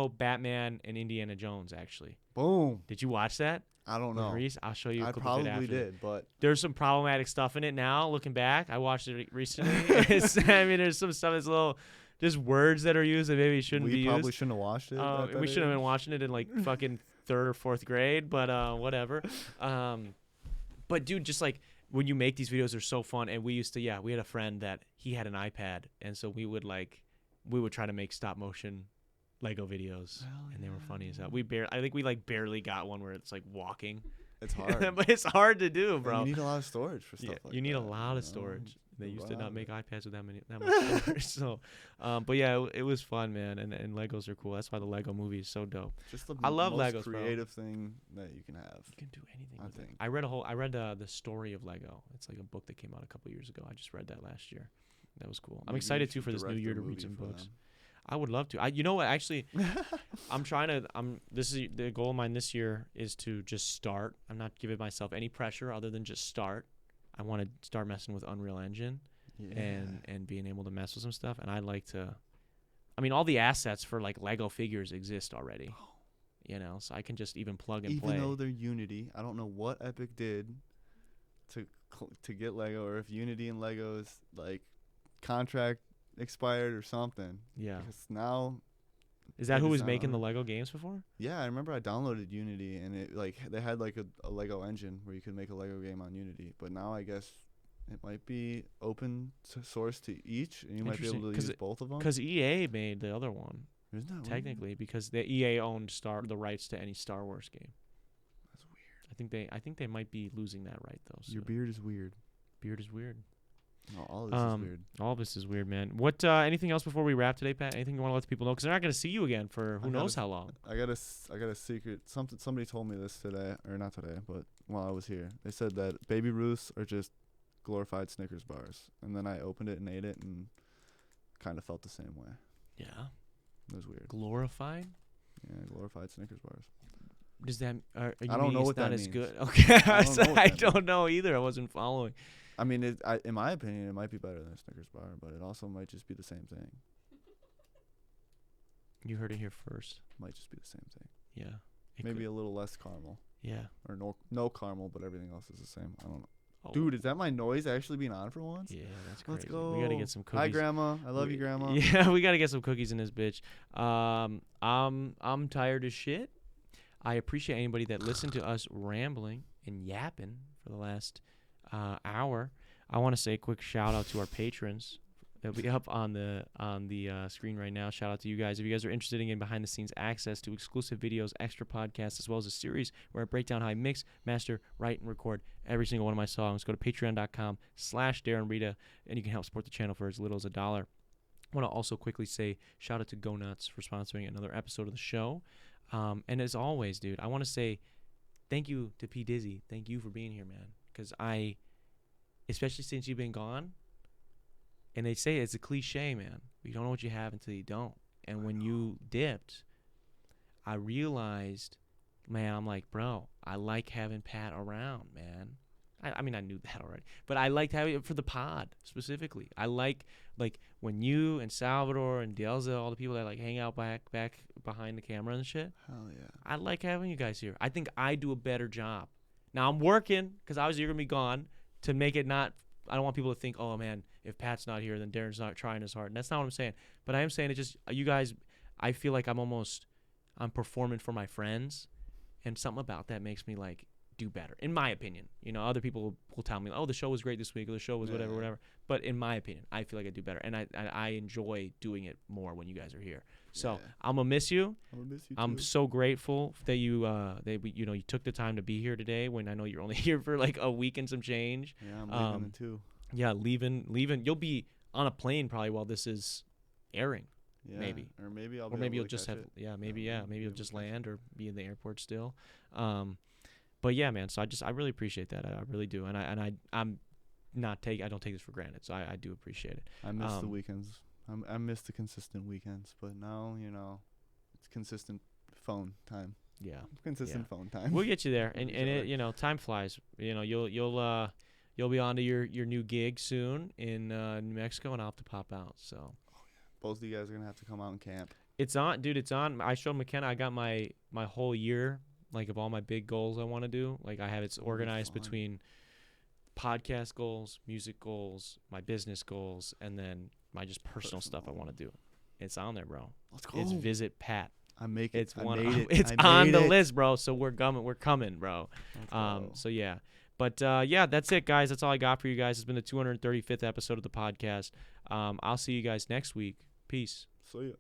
Batman, and Indiana Jones. Actually,
Boom.
did you watch that?
I don't know.
Reese? I'll show you a
I
clip of it
probably
after.
did, but
There's some problematic stuff in it now. Looking back, I watched it recently. I mean, there's some stuff that's a little, just words that are used that maybe shouldn't be
we probably
used.
shouldn't have watched it. at that
We should have been
age.
watching it in like fucking 3rd or 4th grade, but whatever. But dude, just like when you make these videos, they're so fun. And we used to, we had a friend that he had an iPad, and so we would try to make stop motion Lego videos,
Hell
and they were funny as hell.
yeah.
I think we like barely got one where it's like walking.
It's hard.
But it's hard to do,
And
bro.
you need a lot of storage for stuff like
you need
that.
a lot of
know?
storage. They
A
used to
lot
not
of
make
it.
iPads with that much storage. So, but yeah, it was fun, man. And Legos are cool. That's why the Lego movie is so dope.
Just the
I love
most
Legos, bro.
creative thing that you can have.
You can do anything
I
with it.
think.
I read the story of Lego. It's like a book that came out a couple years ago. I just read that last year. That was cool. I'm
Maybe you
excited too
should
for this new
direct a
year to read
movie
some
for
books.
them.
I would love to. You know what? Actually, this is the goal of mine this year is to just start. I'm not giving myself any pressure other than just start. I want to start messing with Unreal Engine
Yeah.
and being able to mess with some stuff. And I'd like to, I mean, all the assets for like Lego figures exist already, you know, so I can just even plug and play.
Even though they're Unity, I don't know what Epic did to get Lego, or if Unity and Lego's like contract expired or something.
Yeah.
Because now,
Is that
Like,
who
it's
was
not
making the
on it.
Lego games before?
yeah, I remember I downloaded Unity and it like they had like a Lego engine where you could make a Lego game on Unity. But now I guess it might be open source to each, and you might be able to
Interesting, 'cause
use both of them.
Because EA made the other one,
Isn't that weird?
technically, because the EA owned the rights to any Star Wars game.
That's weird.
I think they might be losing that right though.
Your
soon.
beard is weird.
Beard is weird.
No, all of this is weird.
All of this is weird, man. What? Anything else before we wrap today, Pat? Anything you want to let the people know? Because they're not going to see you again for who
I gotta
knows
s-
how long.
I got a secret. Somebody told me this today, or not today, but while I was here, they said that Baby Ruths are just glorified Snickers bars, and then I opened it and ate it, and kind of felt the same way.
Yeah.
It was weird.
Glorified.
Yeah, glorified Snickers bars.
Does that? You
I don't
mean
know
it's
what
not
that
as
means.
good. Okay.
I don't know what
I
that
don't know either. I wasn't following.
I mean, in my opinion, it might be better than a Snickers bar, but it also might just be the same thing.
You heard it here first.
Might just be the same thing.
Yeah. It
Maybe
could-
a little less caramel,
Yeah.
or no caramel, but everything else is the same. I don't know.
Oh,
Dude, is that my noise actually being on for once?
Yeah, that's
Let's
crazy.
go.
We gotta get some cookies.
Hi, Grandma. I love you, Grandma.
Yeah, we gotta get some cookies in this bitch. I'm tired as shit. I appreciate anybody that listened to us rambling and yapping for the last hour. I want to say a quick shout out to our patrons. They'll be up on the screen right now. Shout out to you guys. If you guys are interested in getting behind the scenes access to exclusive videos, extra podcasts, as well as a series where I break down how I mix, master, write, and record every single one of my songs, go to patreon.com/DarrenRita, and you can help support the channel for as little as $1. I want to also quickly say shout out to Go Nutz for sponsoring another episode of the show. And as always, dude, I want to say thank you to P. Dizzy. Thank you for being here, man. Because especially since you've been gone, and they say it's a cliche, man. You don't know what you have until you don't. And when you dipped, I realized, man, I'm like, bro, I like having Pat around, man. I mean, I knew that already, but I liked having it for the pod specifically. I like when you and Salvador and Delza, all the people that like hang out back behind the camera and shit.
Hell yeah.
I like having you guys here. I think I do a better job. Now I'm working because obviously you're gonna be gone to make it not. I don't want people to think, oh man, if Pat's not here, then Darren's not trying as hard. And that's not what I'm saying. But I am saying it just you guys. I feel like I'm performing for my friends, and something about that makes me like do better, in my opinion. You know, other people will tell me, oh, the show was great this week, or the show was whatever. But in my opinion, I feel like I do better, and I enjoy doing it more when you guys are here. So I'm gonna miss you. I'm so grateful that you you took the time to be here today. When I know you're only here for like a week and some change.
Yeah, I'm leaving too.
Yeah, leaving. You'll be on a plane probably while this is airing.
Yeah,
maybe.
Or maybe I'll.
Or maybe you'll just have.
It.
Maybe you'll just land or be in the airport still. But yeah, man. So I really appreciate that. I really do. And I'm not I don't take this for granted. So I do appreciate it.
I miss the weekends. I miss the consistent weekends, but now it's consistent phone time.
Yeah,
consistent phone time.
We'll get you there, and it time flies. You'll be on to your new gig soon in New Mexico, and I'll have to pop out. So
both of you guys are gonna have to come out and camp.
It's on, dude. It's on. I showed McKenna. I got my whole year, like of all my big goals I want to do. Like I have it's organized between podcast goals, music goals, my business goals, and then my just personal stuff I want to do. It's on there, bro.
Let's go.
It's Visit Pat.
It's
It's on the list, bro. So we're coming, bro. So yeah. But that's it, guys. That's all I got for you guys. It's been the 235th episode of the podcast. I'll see you guys next week. Peace.
See ya.